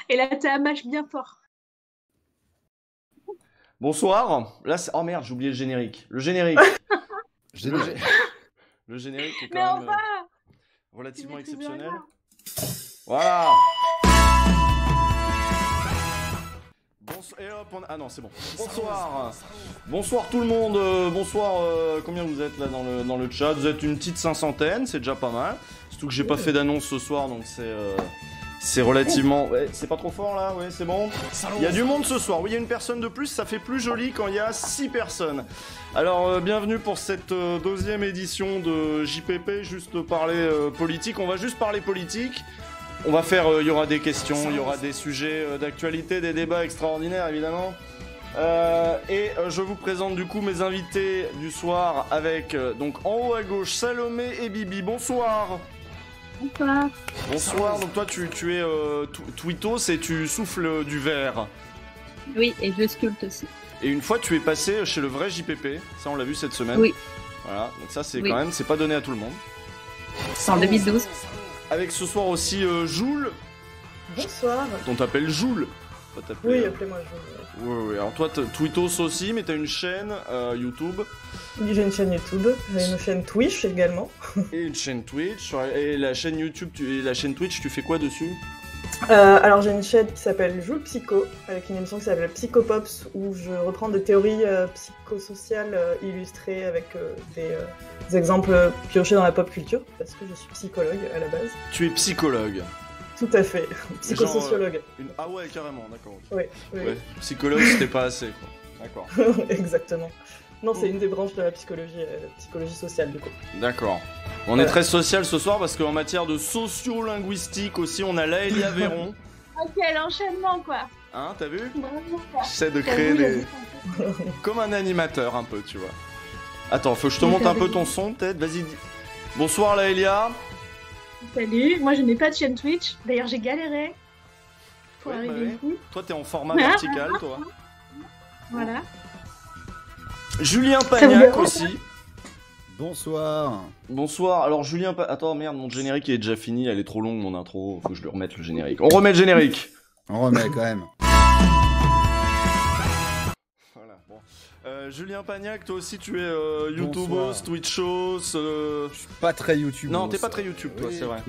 Et là, tu match bien fort. Bonsoir. Là, oh merde, j'ai oublié le générique. Le générique. Le, gé- le générique est quand Mais même enfin, relativement tu maîtrises exceptionnel. rien. Voilà. Et hop, ah non, c'est bon. Bonsoir. Bonsoir tout le monde. Bonsoir. Combien vous êtes là dans le chat? Vous êtes une petite 500aine, c'est déjà pas mal. Surtout que j'ai pas fait d'annonce ce soir, donc c'est relativement... Ouais, c'est pas trop fort là, ouais, c'est bon. Il y a du monde ce soir, oui, il y a une personne de plus, ça fait plus joli quand il y a 6 personnes. Alors, bienvenue pour cette deuxième édition de JPP, juste parler politique. On va juste parler politique. On va faire, il y aura des questions, il y aura des sujets d'actualité, des débats extraordinaires évidemment. Je vous présente du coup mes invités du soir avec, donc en haut à gauche, Salomé et Bibi, bonsoir. Bonsoir. Bonsoir, donc toi tu es Twitos et tu souffles du verre. Oui, et je sculpte aussi. Et une fois tu es passé chez le vrai JPP, ça on l'a vu cette semaine. Oui. Voilà, donc ça c'est quand même, c'est pas donné à tout le monde. C'est en 2012. Avec ce soir aussi Joule. Bonsoir. On t'appelle Joule. Oui, appelez-moi Joule. Oui. Alors toi, Twitos aussi, mais t'as une chaîne YouTube. J'ai une chaîne YouTube, j'ai une chaîne Twitch également. Et une chaîne Twitch. Et la chaîne YouTube et la chaîne Twitch, tu fais quoi dessus? Alors j'ai une chaîne qui s'appelle Joule Psycho, avec une émission qui s'appelle Psychopops, où je reprends des théories psychosociales illustrées avec des exemples piochés dans la pop culture, parce que je suis psychologue à la base. Tu es psychologue? Tout à fait, psychosociologue. Ah ouais, carrément, d'accord. Oui. Ouais. Psychologue, c'était pas assez, quoi. D'accord. Exactement. Non, c'est une des branches de la psychologie sociale, du coup. D'accord. On est très social ce soir parce qu'en matière de sociolinguistique aussi, on a Laëlia Véron. Ok, l'enchaînement, quoi. Hein, t'as vu? Bravo. J'essaie de créer des... Comme un animateur, un peu, tu vois. Attends, faut que je te monte un peu ton son, peut-être? Vas-y. Bonsoir, Laëlia. Salut, moi je n'ai pas de chaîne Twitch. D'ailleurs, j'ai galéré pour arriver ici. Toi, t'es en format vertical, toi. Voilà. Julien Pagnac aussi. Bonsoir. Bonsoir. Alors Julien, attends, merde, mon générique est déjà fini, elle est trop longue mon intro, faut que je lui remette le générique. On remet le générique. On remet quand même. Voilà, bon. Julien Pagnac, toi aussi tu es YouTubeos, Twitchos. Je suis pas très YouTube. Non, t'es pas très YouTube, toi, oui, c'est vrai.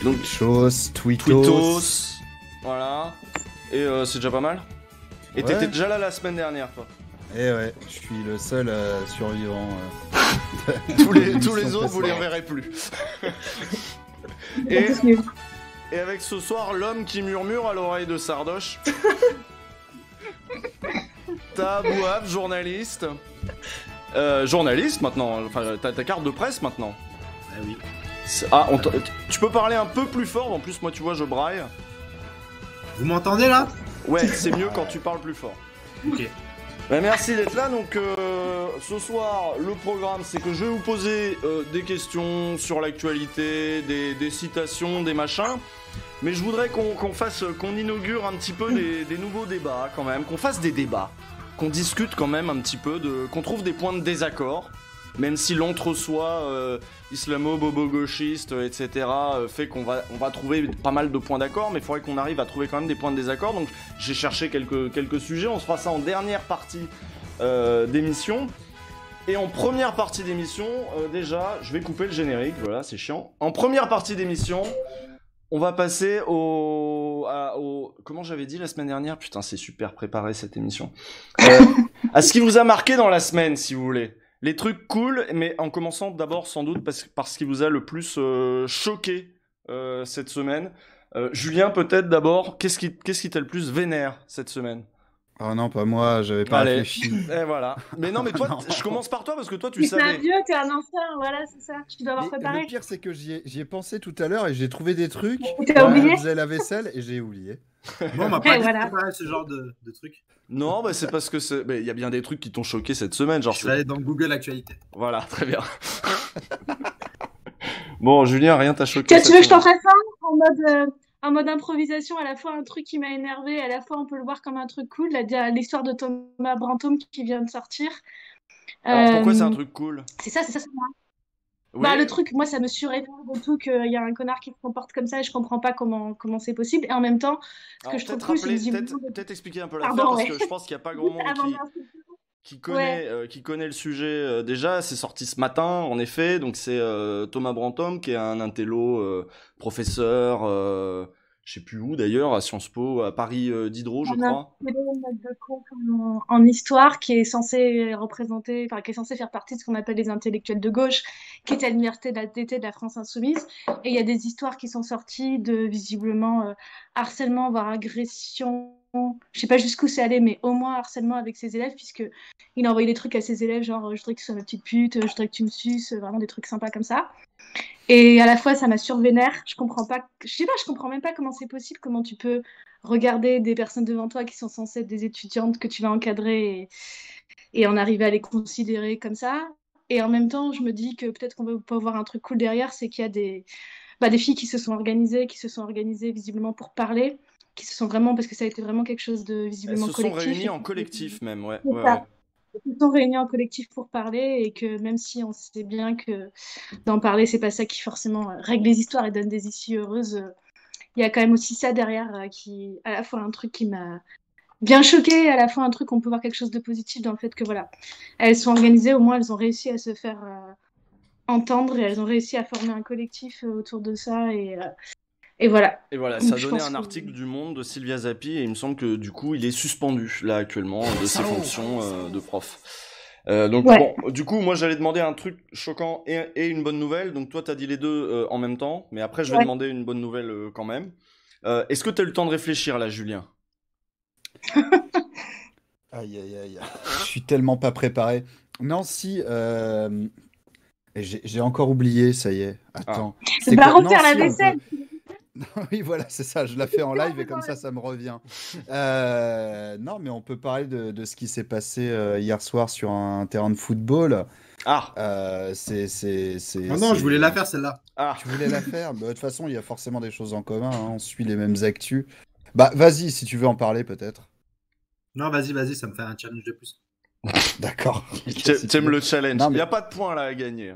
Donc Twitchos, Tweetos. Voilà. Et c'est déjà pas mal. Et t'étais déjà là la semaine dernière, toi. Eh ouais, je suis le seul survivant. Tous les autres, vous les reverrez plus. Et avec ce soir, l'homme qui murmure à l'oreille de Sardoche. T'as Bouaf, journaliste. Journaliste maintenant, enfin t'as ta carte de presse maintenant. Ah oui. Tu peux parler un peu plus fort, en plus moi tu vois je braille. Vous m'entendez là? Ouais, c'est mieux quand tu parles plus fort. Ok. Merci d'être là, donc ce soir le programme c'est que je vais vous poser des questions sur l'actualité, des citations, des machins. Mais je voudrais qu'on inaugure un petit peu des nouveaux débats quand même, qu'on fasse des débats, qu'on discute quand même un petit peu, qu'on trouve des points de désaccord, même si l'entre-soi islamo-bobo-gauchiste, etc. fait qu'on va trouver pas mal de points d'accord, mais il faudrait qu'on arrive à trouver quand même des points de désaccord. Donc j'ai cherché quelques sujets, on se fera ça en dernière partie d'émission. Et en première partie d'émission, déjà, je vais couper le générique, voilà, c'est chiant. En première partie d'émission... On va passer au... Comment j'avais dit la semaine dernière? Putain, c'est super préparé cette émission. À ce qui vous a marqué dans la semaine, si vous voulez. Les trucs cool, mais en commençant d'abord sans doute par ce qui vous a le plus choqué cette semaine. Julien, peut-être d'abord, qu'est-ce qui t'a le plus vénère cette semaine? Oh non, pas moi, j'avais pas réfléchi. Et voilà. Mais non, mais toi, je commence par toi parce que toi, tu savais. T'es un vieux, t'es un ancien, voilà, c'est ça. Tu dois avoir préparé. Le pire, c'est que j'y ai pensé tout à l'heure et j'ai trouvé des trucs. T'as oublié? Je faisais la vaisselle et j'ai oublié. Bon, on m'a pas dit préparer ce genre de trucs. Non, bah c'est parce que il y a bien des trucs qui t'ont choqué cette semaine. Genre, je vais aller dans Google Actualité. Voilà, très bien. Bon, Julien, rien t'a choqué. Tu veux que je t'en fasse un en mode improvisation, à la fois un truc qui m'a énervé, à la fois on peut le voir comme un truc cool, l'histoire de Thomas Brantôme qui vient de sortir. Alors pourquoi c'est un truc cool? C'est ça. Oui. Bah, le truc, moi, ça me surénerve de tout qu'il y a un connard qui se comporte comme ça et je comprends pas comment c'est possible. Et en même temps, ce que Alors je trouve peut-être cool, c'est rappeler, visiblement... peut-être expliquer un peu l'affaire Pardon, parce ouais. que je pense qu'il n'y a pas grand monde Avant d'insulter. Ouais. qui connaît le sujet déjà. C'est sorti ce matin, en effet. Donc c'est Thomas Brantôme qui est un intello professeur, je sais plus où d'ailleurs, à Sciences Po, à Paris Diderot, je On a un crois. maître de conf en histoire qui est censé représenter, enfin, qui est censé faire partie de ce qu'on appelle les intellectuels de gauche, qui est à l'université d'été de la France Insoumise. Et il y a des histoires qui sont sorties de visiblement harcèlement, voire agression. Je sais pas jusqu'où c'est allé, mais au moins harcèlement avec ses élèves, puisque il a envoyé des trucs à ses élèves, genre je voudrais que tu sois ma petite pute, je voudrais que tu me suces, vraiment des trucs sympas comme ça. Et à la fois, ça m'a survénère. Je comprends pas, je sais pas, je comprends même pas comment c'est possible, comment tu peux regarder des personnes devant toi qui sont censées être des étudiantes que tu vas encadrer et en arriver à les considérer comme ça. Et en même temps, je me dis que peut-être qu'on peut avoir un truc cool derrière, c'est qu'il y a des filles qui se sont organisées visiblement pour parler, qui se sont vraiment, parce que ça a été vraiment quelque chose de Elles visiblement se sont collectif. réunies en collectif même, ouais. C'est Ouais, ça. ouais. Ils se sont réunis en collectif pour parler et que même si on sait bien que d'en parler, c'est pas ça qui forcément règle les histoires et donne des issues heureuses, il y a quand même aussi ça derrière qui, à la fois un truc qui m'a bien choquée, à la fois un truc où on peut voir quelque chose de positif dans le fait que voilà, elles sont organisées, au moins elles ont réussi à se faire entendre et elles ont réussi à former un collectif autour de ça et voilà. Et voilà, ça Donc a je donné pense un que... article du Monde de Sylvia Zappi et il me semble que du coup il est suspendu là actuellement de ses fonctions de prof. Donc Ouais. bon, du coup moi j'allais demander un truc choquant et une bonne nouvelle. Donc toi t'as dit les deux en même temps, mais après je vais Ouais. demander une bonne nouvelle quand même. Est-ce que t'as eu le temps de réfléchir là, Julien? Aïe, aïe, aïe. Je suis tellement pas préparé. Non, si. J'ai encore oublié, ça y est. Attends. C'était Bah, quoi? Non, refaire la si, on vaisselle. peut. Oui, voilà, c'est ça. Je la fais en live et comme ça me revient. Non, mais on peut parler de ce qui s'est passé hier soir sur un terrain de football. Ah, Non, Non, je voulais la faire celle-là. ah. Tu voulais la faire? Bah, de toute façon, il y a forcément des choses en commun, hein. On suit les mêmes actus. Bah, vas-y, si tu veux en parler, peut-être. Non, vas-y, ça me fait un challenge de plus. D'accord. T'aimes le challenge. Non, Il mais- n'y a pas de points là à gagner.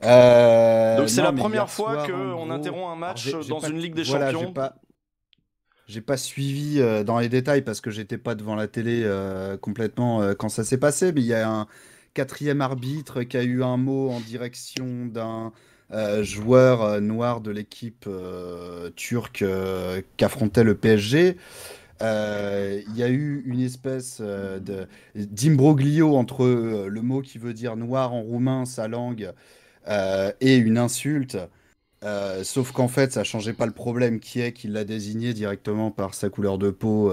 Donc c'est non, la mais première hier fois soir, en qu'on gros, interrompt un match alors, j'ai dans pas- une Ligue des voilà, Champions. j'ai pas suivi dans les détails parce que j'étais pas devant la télé complètement quand ça s'est passé, mais il y a un quatrième arbitre qui a eu un mot en direction d'un joueur noir de l'équipe turque qui affrontait le PSG. Il y a eu une espèce d'imbroglio entre le mot qui veut dire noir en roumain, sa langue, et une insulte. Sauf qu'en fait, ça changeait pas le problème qui est qu'il l'a désigné directement par sa couleur de peau,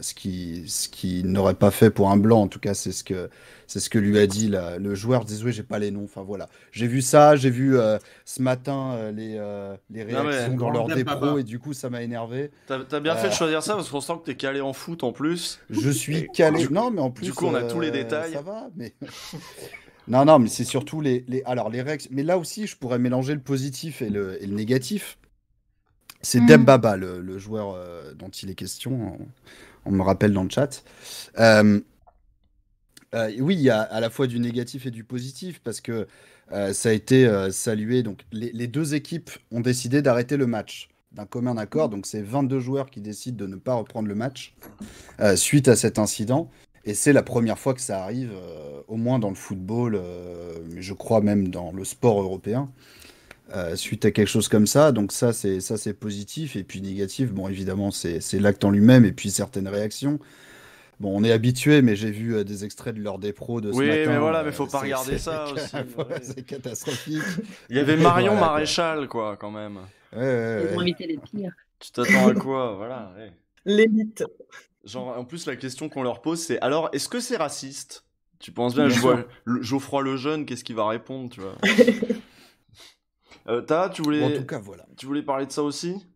ce qui n'aurait pas fait pour un blanc. En tout cas, c'est ce que lui a dit le joueur. Désolé, j'ai pas les noms. Enfin voilà, j'ai vu ça, j'ai vu ce matin les réactions dans leur Grand dépro papa. et du coup, ça m'a énervé. T'as bien fait de choisir ça parce qu'on sent que t'es calé en foot en plus. Je suis calé. Non, mais en plus, Du coup, on a tous les détails. Ça va, mais. Non, mais c'est surtout alors, les règles. Mais là aussi, je pourrais mélanger le positif et le négatif. C'est Dembaba, le joueur dont il est question. On me rappelle dans le chat. Oui, il y a à la fois du négatif et du positif parce que ça a été salué. Donc, les deux équipes ont décidé d'arrêter le match d'un commun accord. Donc, c'est 22 joueurs qui décident de ne pas reprendre le match suite à cet incident. Et c'est la première fois que ça arrive, au moins dans le football, mais je crois même dans le sport européen, suite à quelque chose comme ça. Donc ça, c'est positif. Et puis négatif, bon, évidemment, c'est l'acte en lui-même et puis certaines réactions. Bon, on est habitué, mais j'ai vu des extraits de l'heure des pros de ce matin. Oui, mais voilà, mais faut pas regarder ça aussi. Ouais, c'est catastrophique. Il y avait Marion Voilà, quoi. Maréchal, quoi, quand même. Ouais. Ils ont invité les pires. Tu t'attends à quoi, voilà. Ouais. L'élite. Genre, en plus, la question qu'on leur pose, c'est alors, est-ce que c'est raciste? Tu penses bien, Bien je vois Geoffroy Lejeune, qu'est-ce qu'il va répondre, tu vois? Tu Bon, en tout cas, voilà. tu voulais parler de ça aussi?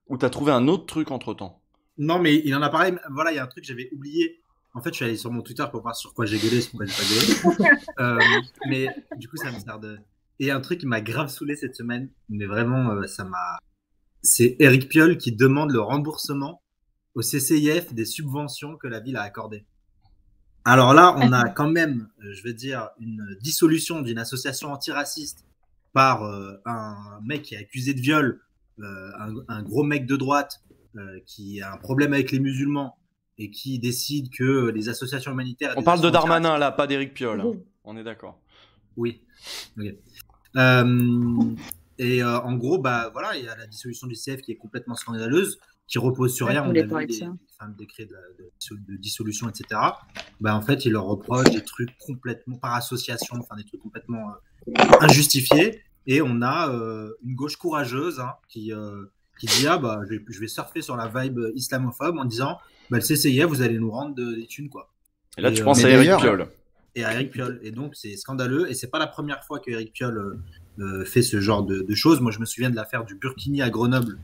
Ou t'as trouvé un autre truc entre-temps? Non, mais il en a parlé. Voilà, il y a un truc que j'avais oublié. En fait, je suis allé sur mon Twitter pour voir sur quoi j'ai gueulé, sur quoi j'ai pas gueulé. Mais du coup, ça me sert de. Et un truc qui m'a grave saoulé cette semaine, mais vraiment, ça m'a. C'est Eric Piolle qui demande le remboursement au CCIF des subventions que la ville a accordées. Alors là, on a quand même, je vais dire, une dissolution d'une association antiraciste par un mec qui est accusé de viol, un gros mec de droite qui a un problème avec les musulmans et qui décide que les associations humanitaires... On parle de Darmanin là, pas d'Éric Piolle. Hein. On est d'accord. Oui. Okay. En gros, bah voilà, il y a la dissolution du CF qui est complètement scandaleuse, qui repose sur rien. On a vu les décrets de dissolution, etc. Bah en fait, il leur reproche des trucs complètement par association, enfin des trucs complètement injustifiés. Et on a une gauche courageuse qui dit ah bah je vais surfer sur la vibe islamophobe en disant bah le CCIF vous allez nous rendre des thunes quoi. Et là tu penses à Éric Piolle. Et à Éric Piolle. Et donc c'est scandaleux et c'est pas la première fois que Éric Piolle fait ce genre de choses. Moi je me souviens de l'affaire du Burkini à Grenoble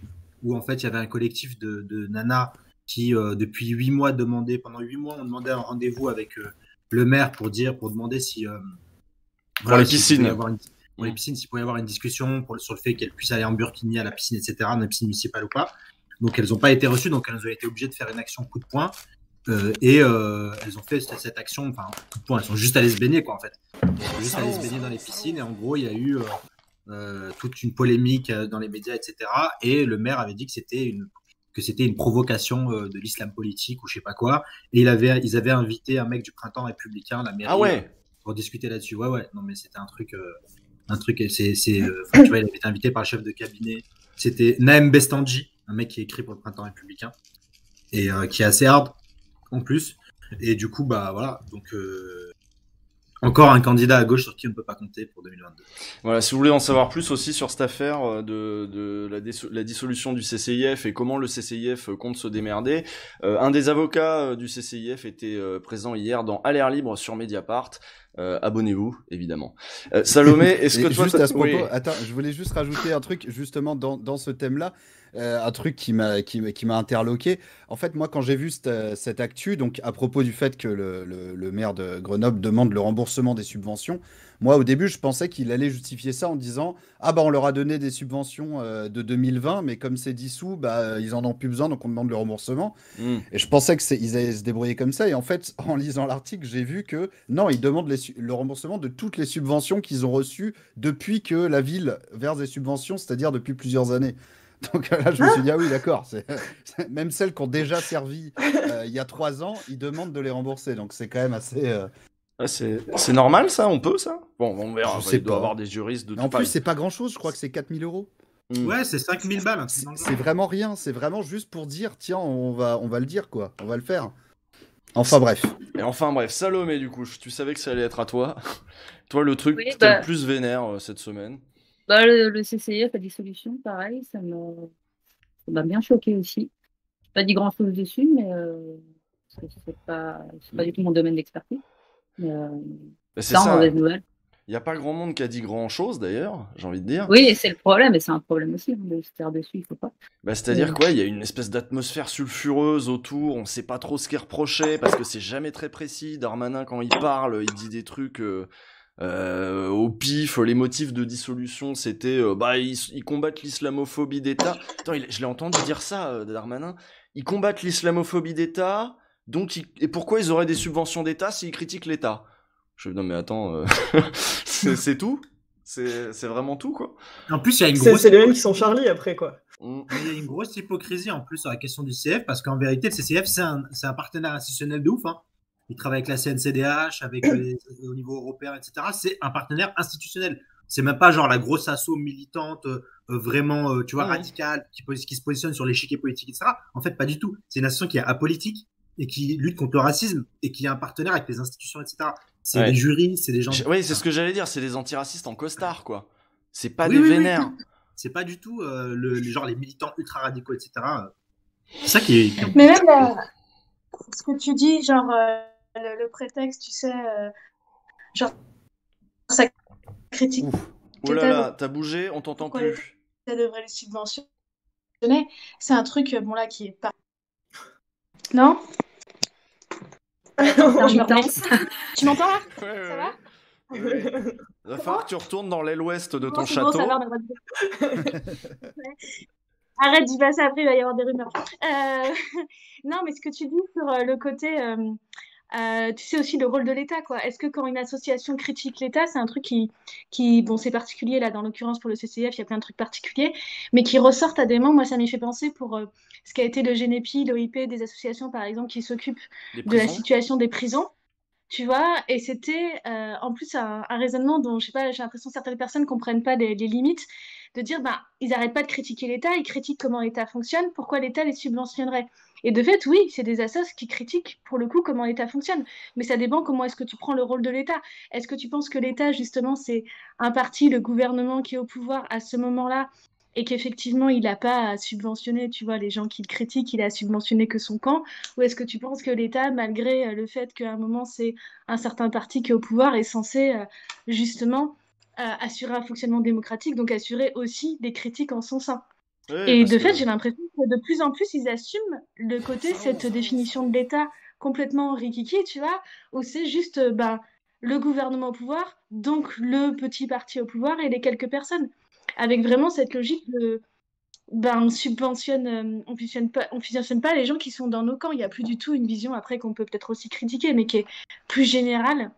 où en fait il y avait un collectif de nanas qui depuis 8 mois demandaient, pendant 8 mois on demandait un rendez-vous avec le maire pour demander si pour les piscines. Pour les piscines, s'il pouvait y avoir une discussion sur le fait qu'elles puissent aller en burkini à la piscine, etc., dans la piscine municipale ou pas. Donc, elles n'ont pas été reçues, donc elles ont été obligées de faire une action coup de poing. Elles ont fait cette action, enfin, coup de poing, elles sont juste allées se baigner, quoi, en fait. Elles sont juste allées se baigner dans les piscines, et en gros, il y a eu toute une polémique dans les médias, etc. Et le maire avait dit que c'était une provocation de l'islam politique ou je sais pas quoi. Et ils avaient invité un mec du printemps républicain, la mairie, pour discuter là-dessus. Ouais, non, mais c'était un truc, tu vois, il avait été invité par le chef de cabinet. C'était Naëm Bestandji, un mec qui écrit pour le printemps républicain et qui est assez hard en plus. Et du coup, bah voilà. Donc, encore un candidat à gauche sur qui on ne peut pas compter pour 2022. Voilà, si vous voulez en savoir plus aussi sur cette affaire de la dissolution du CCIF et comment le CCIF compte se démerder, un des avocats du CCIF était présent hier dans À l'air libre sur Mediapart. Abonnez-vous, évidemment. Salomé, est-ce que toi... Juste à ce propos, attends, je voulais juste rajouter un truc, justement, dans ce thème-là, un truc qui m'a interloqué. En fait, moi, quand j'ai vu cette actu, donc à propos du fait que le maire de Grenoble demande le remboursement des subventions, moi, au début, je pensais qu'il allait justifier ça en disant « Ah bah, on leur a donné des subventions de 2020, mais comme c'est dissous, bah, ils en ont plus besoin, donc on demande le remboursement. Et je pensais qu'ils allaient se débrouiller comme ça. Et en fait, en lisant l'article, j'ai vu que non, ils demandent le remboursement de toutes les subventions qu'ils ont reçues depuis que la ville verse des subventions, c'est-à-dire depuis plusieurs années. Donc là, je me suis dit, ah oui, d'accord. Même celles qui ont déjà servi il y a 3 ans, ils demandent de les rembourser. Donc c'est quand même assez... C'est normal, ça? On peut, ça? Bon, on verra. Il doit y avoir des juristes de tout. En plus, c'est pas grand-chose. Je crois que c'est 4 000 euros. Ouais, c'est 5 000 balles. C'est vraiment rien. C'est vraiment juste pour dire, tiens, on va le dire, quoi. On va le faire. Enfin bref. Et enfin bref, Salomé, du coup, tu savais que ça allait être à toi. Toi, le truc qui t'a le plus vénère cette semaine. Bah, le CCIF, la dissolution, pareil, ça m'a bien choqué aussi. J'ai pas dit grand-chose dessus, mais c'est pas du tout mon domaine d'expertise. C'est ça, mauvaise nouvelle. Il n'y a pas grand monde qui a dit grand-chose, d'ailleurs, j'ai envie de dire. Oui, et c'est le problème, et c'est un problème aussi, de se taire dessus, il faut pas. Bah, c'est-à-dire quoi, il y a une espèce d'atmosphère sulfureuse autour, on sait pas trop ce qui est reproché, parce que c'est jamais très précis. Darmanin, quand il parle, il dit des trucs au pif. Les motifs de dissolution, c'était ils combattent l'islamophobie d'État. Attends, je l'ai entendu dire ça, Darmanin. Ils combattent l'islamophobie d'État, donc et pourquoi ils auraient des subventions d'État s'ils critiquent l'État? Non mais attends, c'est tout? C'est vraiment tout, quoi. En plus, il y a une grosse... C'est les mêmes qui sont Charlie après, quoi. Il y a une grosse hypocrisie en plus sur la question du CF, parce qu'en vérité, le CCF, c'est un partenaire institutionnel de ouf. Hein. Il travaille avec la CNCDH, au niveau européen, etc. C'est un partenaire institutionnel. C'est même pas genre la grosse asso militante, vraiment, tu vois, radicale, qui se positionne sur l'échiquier politique, etc. En fait, pas du tout. C'est une association qui est apolitique et qui lutte contre le racisme et qui est un partenaire avec les institutions, etc. C'est des jurys, c'est des gens... Oui, c'est ce que j'allais dire, c'est des antiracistes en costard, quoi. C'est pas des vénères. Oui. C'est pas du tout genre les militants ultra radicaux, etc. C'est ça qui est... Mais même ce que tu dis, genre le prétexte, tu sais, genre ça critique. Oh là là, t'as bougé, on t'entend plus. Ça devrait les subventionner. C'est un truc, bon là, qui est pas... Non? Tu m'entends là? Ouais, ça va? Il va falloir que tu retournes dans l'aile ouest de ton château. Ça va, Arrête d'y passer, après il va y avoir des rumeurs. Non, mais ce que tu dis sur le côté tu sais aussi le rôle de l'État, quoi. Est-ce que quand une association critique l'État, c'est un truc qui bon, c'est particulier là, dans l'occurrence pour le CCF, il y a plein de trucs particuliers, mais qui ressortent à des moments. Moi, ça m'y fait penser pour ce qu'a été le Génépi, l'OIP, des associations par exemple qui s'occupent Les de la prisons. situation des prisons. Tu vois, et c'était en plus un raisonnement dont, je sais pas, j'ai l'impression que certaines personnes comprennent pas les limites, de dire, ben, ils arrêtent pas de critiquer l'État, ils critiquent comment l'État fonctionne, pourquoi l'État les subventionnerait. Et de fait, oui, c'est des assos qui critiquent, pour le coup, comment l'État fonctionne. Mais ça dépend comment est-ce que tu prends le rôle de l'État. Est-ce que tu penses que l'État, justement, c'est un parti, le gouvernement qui est au pouvoir à ce moment-là, et qu'effectivement, il n'a pas à subventionner, tu vois, les gens qui le critiquent, il a subventionné que son camp, ou est-ce que tu penses que l'État, malgré le fait qu'à un moment, c'est un certain parti qui est au pouvoir, est censé justement assurer un fonctionnement démocratique, donc assurer aussi des critiques en son sein. Oui, Et parce de fait, que j'ai l'impression que de plus en plus, ils assument le côté, cette définition de l'État complètement rikiki, tu vois, où c'est juste le gouvernement au pouvoir, donc le petit parti au pouvoir et les quelques personnes. Avec vraiment cette logique de on subventionne, on fusionne pas les gens qui sont dans nos camps. Il n'y a plus du tout une vision après qu'on peut peut-être aussi critiquer, mais qui est plus générale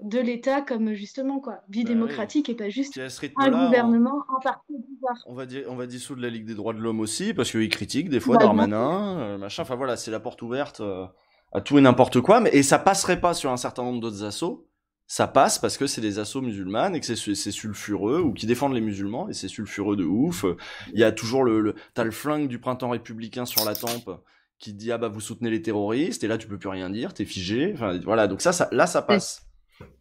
de l'État comme justement quoi, vie bah oui. démocratique et pas juste Puis à ce un rythme-là, gouvernement, un parti au pouvoir. on va dissoudre la Ligue des droits de l'homme aussi, parce qu'ils critiquent des fois Bah, Darmanin, machin. Enfin voilà, c'est la porte ouverte à tout et n'importe quoi. Mais, et ça passerait pas sur un certain nombre d'autres assos. Ça passe parce que c'est des assos musulmanes et que c'est sulfureux, ou qui défendent les musulmans, et c'est sulfureux de ouf. Il y a toujours t'as le flingue du printemps républicain sur la tempe qui dit, ah bah vous soutenez les terroristes, et là tu peux plus rien dire, t'es figé. Enfin voilà, donc là ça passe.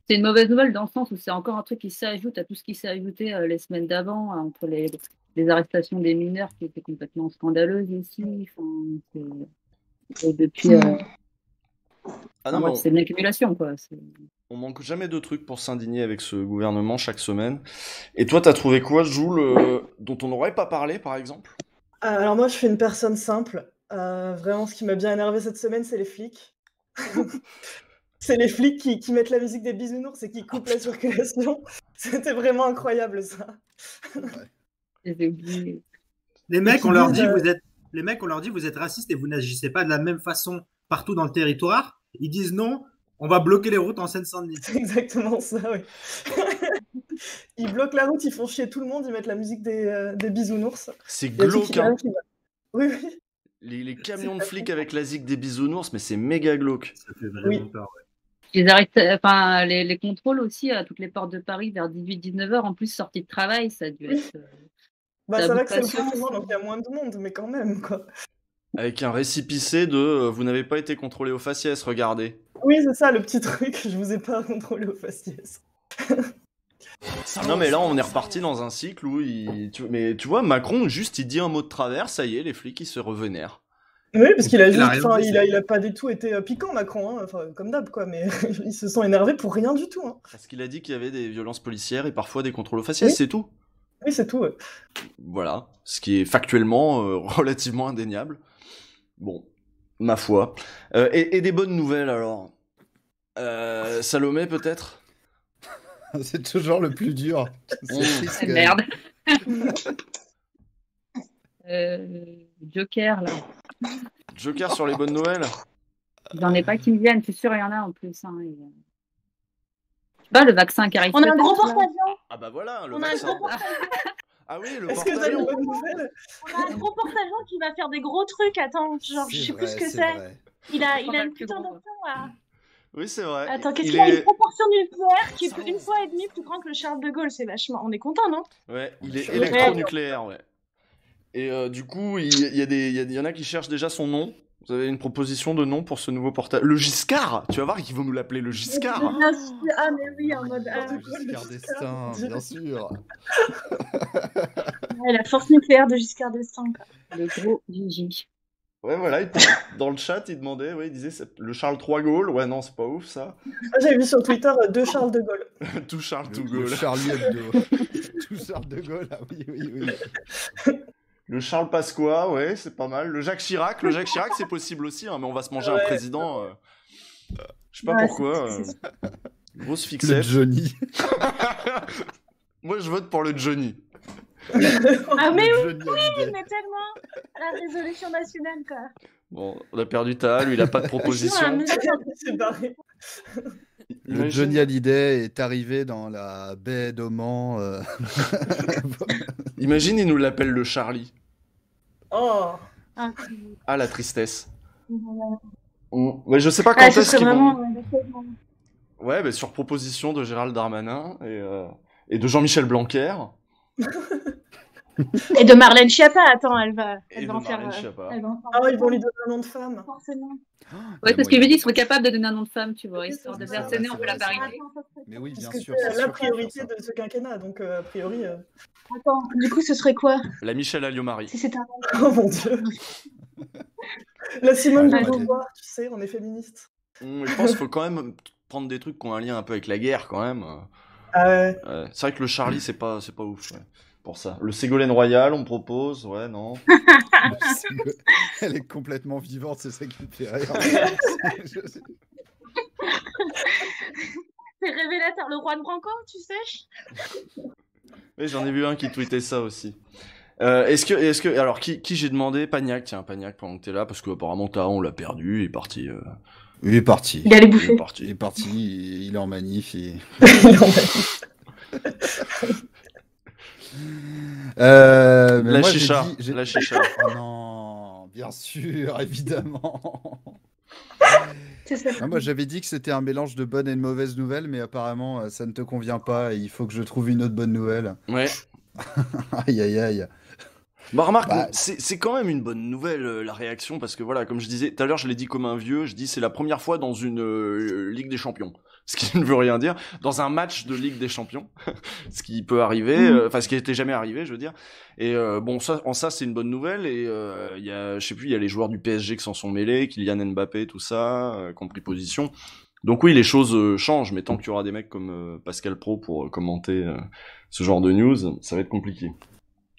C'est une mauvaise nouvelle dans le sens où c'est encore un truc qui s'ajoute à tout ce qui s'est ajouté les semaines d'avant, entre les arrestations des mineurs qui étaient complètement scandaleuses aussi. Et depuis, Ah non, mais c'est une accumulation, quoi. on manque jamais de trucs pour s'indigner avec ce gouvernement chaque semaine. Et toi, t'as trouvé quoi, Jules, dont on n'aurait pas parlé, par exemple? Alors moi, je suis une personne simple. Vraiment, ce qui m'a bien énervé cette semaine, c'est les flics. C'est les flics qui mettent la musique des bisounours et qui coupent la circulation. C'était vraiment incroyable, ça. J'ai oublié. Les mecs, on leur dit vous êtes racistes et vous n'agissez pas de la même façon partout dans le territoire. Ils disent non, on va bloquer les routes en Seine-Saint-Denis. C'est exactement ça, oui. Ils bloquent la route, ils font chier tout le monde, ils mettent la musique des bisounours. C'est Il y a glauque, hein. Oui, oui. Les camions de flics avec la zig des bisounours, mais c'est méga glauque. Ça fait vraiment peur, ouais. Ils arrêtent, enfin, les contrôles aussi à toutes les portes de Paris vers 18-19h, en plus sortie de travail, ça a dû être. Bah, ça va que c'est le patience. confinement, donc il y a moins de monde, mais quand même, quoi. Avec un récépissé de vous n'avez pas été contrôlé au faciès, regardez. Oui, c'est ça, le petit truc, je vous ai pas contrôlé au faciès. Non, mais là, on est reparti dans un cycle où mais tu vois, Macron, juste, il dit un mot de travers, ça y est, les flics, ils se revénèrent. Oui, parce qu'il a juste, raison, enfin, c'est- il a pas du tout été piquant, Macron, hein, enfin, comme d'hab, quoi, mais ils se sont énervés pour rien du tout, hein. Parce qu'il a dit qu'il y avait des violences policières et parfois des contrôles au faciès, Oui. c'est tout. Oui, c'est tout, ouais. Voilà, ce qui est factuellement relativement indéniable. Bon, ma foi. Et des bonnes nouvelles, alors. Salomé, peut-être? C'est toujours le plus dur. C'est triste, quand même. Merde. Joker, là. Joker sur les bonnes nouvelles? J'en ai pas qui me viennent, je suis sûre, il y en a en plus. Hein, Je sais pas, le vaccin qui arrive. On a un peut-être, gros là. porte-avions. Ah bah voilà, le On a un vaccin. gros porte-avions. Ah oui, le Est-ce que t'as une porte-avions. bonne nouvelle? On a un gros porte-avions qui va faire des gros trucs. Attends, genre, je sais plus ce que c'est. vrai. Il a Pas une plus putain gros, d'option là. Oui, c'est vrai. Attends, qu'est-ce Il qu'il a? Une est... proportion nucléaire qui est une fois et demie plus grand que le Charles de Gaulle. C'est vachement. On est content, non? Ouais, il est Ouais. électronucléaire, ouais. Et du coup, il y en a qui cherchent déjà son nom. Vous avez une proposition de nom pour ce nouveau portable? Le Giscard. Tu vas voir qu'ils vont nous l'appeler le Giscard. Bien sûr. Ah, mais oui, en mode. Giscard d'Estaing, bien sûr. Ouais, la force nucléaire de Giscard d'Estaing. Quoi. Le gros Gigi. Ouais, voilà, dans le chat, il demandait, ouais, il disait le Charles III Gaulle. Ouais, non, c'est pas ouf, ça. Ah, j'avais vu sur Twitter deux Charles de Gaulle. Tout Charles, tout Le Gaulle. Charlie Hebdo. Tout Charles de Gaulle, ah oui, oui, oui. Le Charles Pasqua, ouais, c'est pas mal. Le Jacques Chirac, c'est possible aussi, hein, mais on va se manger un Ouais. président. Je sais pas Ouais, pourquoi. c'est- Grosse Le fixette. Johnny. Moi, je vote pour le Johnny. Ah, mais oui, Johnny Hallyday. mais tellement la résolution nationale, quoi. Bon, on a perdu Ta, lui, il a pas de proposition. Sinon, C'est barré. Le Imagine- Johnny Hallyday est arrivé dans la baie d'Oman. Imagine, il nous l'appelle le Charlie. Oh, ah, Ah, la tristesse. voilà. Mais je sais pas quand Ah, ce est-ce serait qu'ils vraiment. vont... Ouais, bah, sur proposition de Gérald Darmanin et de Jean-Michel Blanquer. Et de Marlène Schiappa, attends, elle va Et de en faire. Marlène Schiappa. Elle va en faire. ah, ils vont lui donner un nom de femme. Forcément. Ouais, parce que je me dis, ils seraient capables de donner un nom de femme, tu vois, Oui, histoire c'est de ça. faire sonner un C'est peu la vrai, c'est parité. Attends, ça serait- Mais oui, Parce bien que sûr. c'est c'est la sûr qu'il faut priorité faire ça. de ce quinquennat, donc a priori. Attends, du coup, ce serait quoi La Michelle Alliot-Marie. si c'était un. Oh mon dieu. La Simone Ah, de pas des- Beauvoir, tu sais, on est féministe. Je pense qu'il faut quand même prendre des trucs qui ont un lien un peu avec la guerre, quand même. Ah ouais. C'est vrai que le Charlie, c'est pas ouf, ouais, pour ça. Le Ségolène Royal, on me propose, ouais, non. Elle est complètement vivante, c'est ça qui me fait rire. C'est révélateur. Le roi de Branco, tu sais. Oui, j'en ai vu un qui tweetait ça aussi. Est-ce que, alors, qui j'ai demandé? Pagnac, tiens, Pagnac, pendant que t'es là, parce qu'apparemment, on l'a perdu, il est parti. Il est parti. Il allait Il est bouffer. Il parti. est parti, il est en manif. Mais La moi, j'ai chicha, dit- j'ai- la chicha. Oh non, bien sûr, évidemment. C'est ça. Non, moi, j'avais dit que c'était un mélange de bonnes et de mauvaises nouvelles, mais apparemment, ça ne te convient pas et il faut que je trouve une autre bonne nouvelle. Ouais. Aïe, aïe, aïe. Bah remarque, Bah, c'est quand même une bonne nouvelle la réaction parce que voilà, comme je disais tout à l'heure, je l'ai dit comme un vieux, je dis c'est la première fois dans une Ligue des Champions, ce qui ne veut rien dire, dans un match de Ligue des Champions, ce qui peut arriver, enfin ce qui n'était jamais arrivé, je veux dire. Et bon ça, en ça c'est une bonne nouvelle et il y a, je sais plus, il y a les joueurs du PSG qui s'en sont mêlés, Kylian Mbappé, tout ça, qui ont pris position. Donc oui, les choses changent, mais tant qu'il y aura des mecs comme Pascal Pro pour commenter ce genre de news, ça va être compliqué.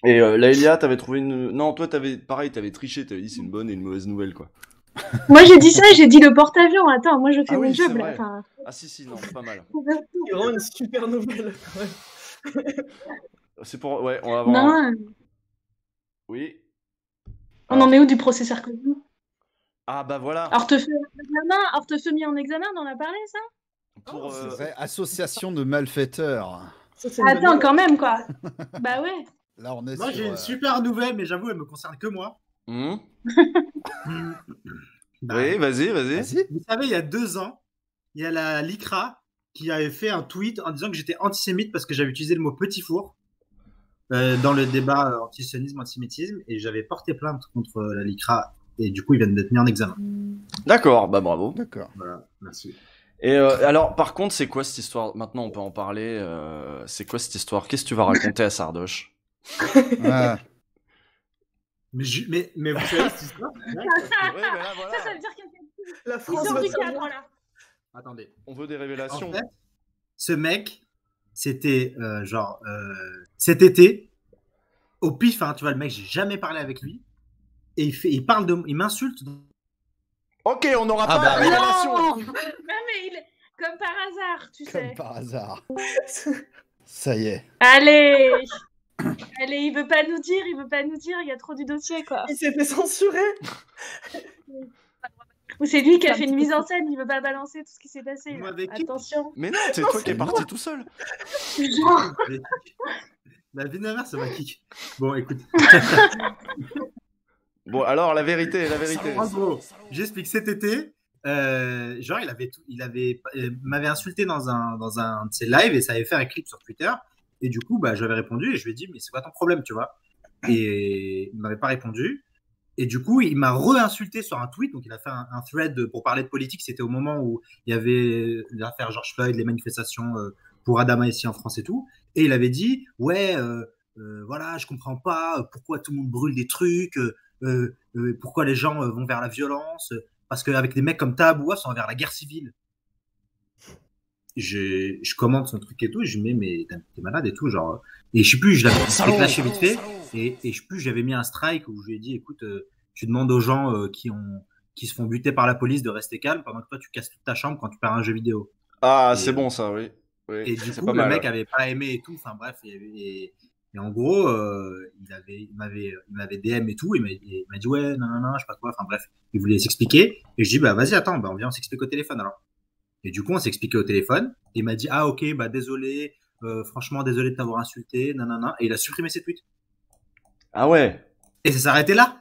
Et Laëlia, t'avais trouvé une... Non, toi, t'avais triché, t'avais dit c'est une bonne et une mauvaise nouvelle, quoi. Moi, j'ai dit ça, j'ai dit le porte-avions. Attends, moi, je fais Ah mon oui, job, c'est là. vrai. Enfin, Ah si, non, pas mal. C'est vraiment une super nouvelle. quand même. C'est pour... Ouais, on va avoir... un- non, Oui. on en est où du procès Sarkozy? Ah bah voilà. Hortefeux mis en examen, on en a parlé, ça? Pour, c'est vrai, association de malfaiteurs. Ça, c'est une bonne Attends, nouvelle. quand même, quoi. Bah ouais. Là, on est Moi, sur, j'ai une super nouvelle, mais j'avoue, elle me concerne que moi. hmm. Bah, Oui, vas-y. Vas-y. Vous savez, il y a 2 ans, il y a la LICRA qui avait fait un tweet en disant que j'étais antisémite parce que j'avais utilisé le mot petit four dans le débat antisionisme, antisémitisme, et j'avais porté plainte contre la LICRA, et du coup, ils viennent d'être mis en examen. D'accord, bah bravo. D'accord. Voilà, merci. Et alors, par contre, c'est quoi cette histoire? Maintenant, on peut en parler. C'est quoi cette histoire? Qu'est-ce que tu vas raconter à Sardoche? Ah, Mais vous savez cette histoire? Ouais, mais là, voilà. Ça veut dire qu'il y a La Ils France sortent va du se cadre, là. Attendez. On veut des En révélations. fait, ce mec, c'était cet été, au pif, hein, tu vois, le mec, j'ai jamais parlé avec lui, et il m'insulte. Ok, on n'aura Ah pas bah, la révélation. Non, mais il est comme par hasard, tu comme sais. par hasard. Ça y est. Allez, il veut pas nous dire, il y a trop du dossier, quoi. Il s'est fait censurer. Ou c'est lui qui a fait une mise en scène, il veut pas balancer tout ce qui s'est passé. Moi, Là. avec qui Attention. Mais non, c'est toi qui es parti tout seul. Genre, La vie de ma mère, ça m'a kick. Bon, écoute. Bon, alors, la vérité. En gros, j'explique. Cet été, genre, m'avait insulté dans un de ses lives et ça avait fait un clip sur Twitter. Et du coup, bah, j'avais répondu et je lui ai dit, mais c'est quoi ton problème, tu vois? Et il m'avait pas répondu. Et du coup, il m'a re-insulté sur un tweet. Donc, il a fait un thread pour parler de politique. C'était au moment où il y avait l'affaire George Floyd, les manifestations pour Adama ici en France et tout. Et il avait dit, ouais, voilà, je comprends pas pourquoi tout le monde brûle des trucs, pourquoi les gens vont vers la violence, parce qu'avec des mecs comme Tahabouaf, ils sont vers la guerre civile. Je commente son truc et tout, et je lui dis, mais t'es malade et tout, genre. Et je sais plus, je l'avais lâché vite fait, et je sais plus, j'avais mis un strike où je lui ai dit, écoute, tu demandes aux gens qui se font buter par la police de rester calme pendant que toi tu casses toute ta chambre quand tu perds un jeu vidéo. Ah, Et, c'est bon ça, oui. Oui, Et du c'est coup, pas le mal. mec avait pas aimé et tout, enfin bref, Et en gros, il m'avait DM et tout, il m'a dit ouais, non, je sais pas quoi, enfin bref, il voulait s'expliquer. Et je dis bah vas-y, attends, bah, on s'explique au téléphone alors. Et du coup, on s'est expliqué au téléphone. Et il m'a dit ah ok, bah désolé, franchement désolé de t'avoir insulté, nanana. Et il a supprimé ses tweets. Ah ouais. Et ça s'est arrêté là.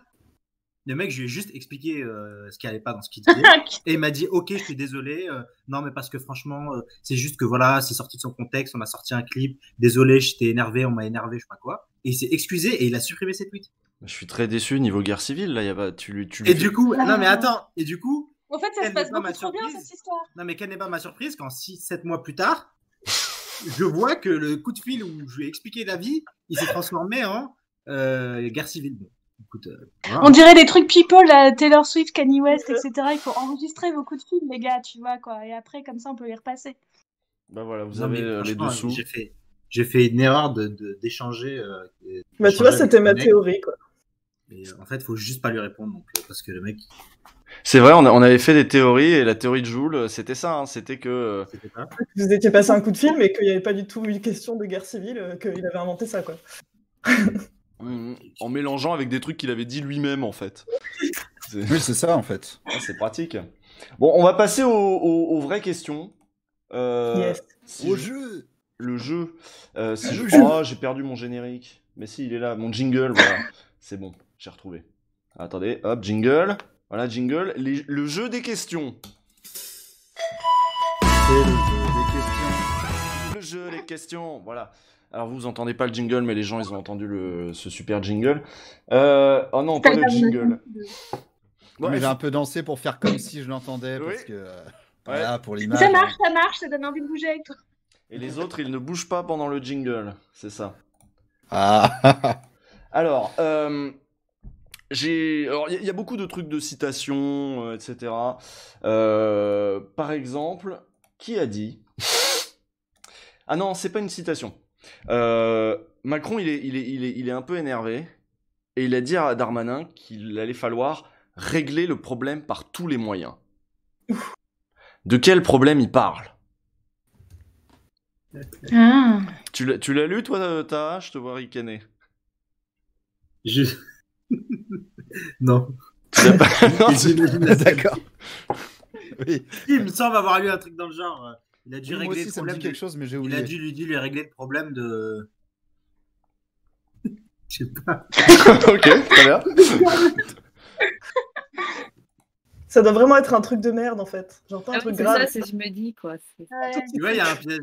Le mec, je lui ai juste expliqué ce qui allait pas dans ce qu'il disait. Et il m'a dit ok, je suis désolé. Non, mais parce que franchement, c'est juste que voilà, c'est sorti de son contexte. On a sorti un clip. Désolé, j'étais énervé, on m'a énervé, je sais pas quoi. Et il s'est excusé et il a supprimé ses tweets. Je suis très déçu niveau guerre civile, là. Y a pas... Et du coup, non, mais attends. Et du coup. En fait, ça se passe beaucoup trop bien, cette histoire. Non, mais quelle n'est pas ma surprise quand 6-7 mois plus tard, je vois que le coup de fil où je lui ai expliqué la vie, il s'est transformé en guerre civile. Bon, écoute, voilà. On dirait des trucs people, là, Taylor Swift, Kanye West, etc. Il faut enregistrer vos coups de fil, les gars, tu vois, quoi. Et après, comme ça, on peut les repasser. Bah voilà, vous Non, avez mais les dessous. J'ai fait une erreur d'échanger. Bah, tu vois, c'était ma théorie, quoi. Et en fait, il faut juste pas lui répondre, donc, parce que le mec. C'est vrai, on avait fait des théories, et la théorie de Joule, c'était ça, hein, c'était que... Vous étiez passé un coup de fil, mais qu'il n'y avait pas du tout eu question de guerre civile, qu'il avait inventé ça, quoi. En mélangeant avec des trucs qu'il avait dit lui-même, en fait. Oui, c'est ça, en fait. Ah, c'est pratique. Bon, on va passer aux vraies questions. Yes. Au jeu. Le jeu. Oh, j'ai perdu mon générique. Mais si, il est là, mon jingle, voilà. C'est bon, j'ai retrouvé. Attendez, hop, jingle. Voilà, jingle. Le jeu des questions. C'est le jeu des questions. Le jeu des questions, voilà. Alors vous entendez pas le jingle, mais les gens ils ont entendu ce super jingle. Oh non, pas le jingle. Ouais, mais j'ai un peu dansé pour faire comme si je l'entendais, parce que voilà, pour l'image. Ça marche, ça donne envie de bouger avec toi. Et les autres, ils ne bougent pas pendant le jingle, c'est ça. Ah. Alors, il y a beaucoup de trucs de citations, etc. Par exemple, qui a dit... Ah non, c'est pas une citation. Macron, il est un peu énervé, et il a dit à Darmanin qu'il allait falloir régler le problème par tous les moyens. De quel problème il parle? Ah. Tu l'as lu, toi, Taha? Je te vois ricaner. Non. Tu l'as pas... Non, d'accord. Oui. Il me semble avoir lu un truc dans le genre. Il a dû Moi régler aussi, le ça me problème. dit quelque chose, mais j'ai oublié. Il a dû lui régler le problème de. Je sais pas. Ok, très bien. Ça doit vraiment être un truc de merde, en fait. Genre pas un truc grave. C'est ça, je me dis, quoi. Tu vois, il y a un piège.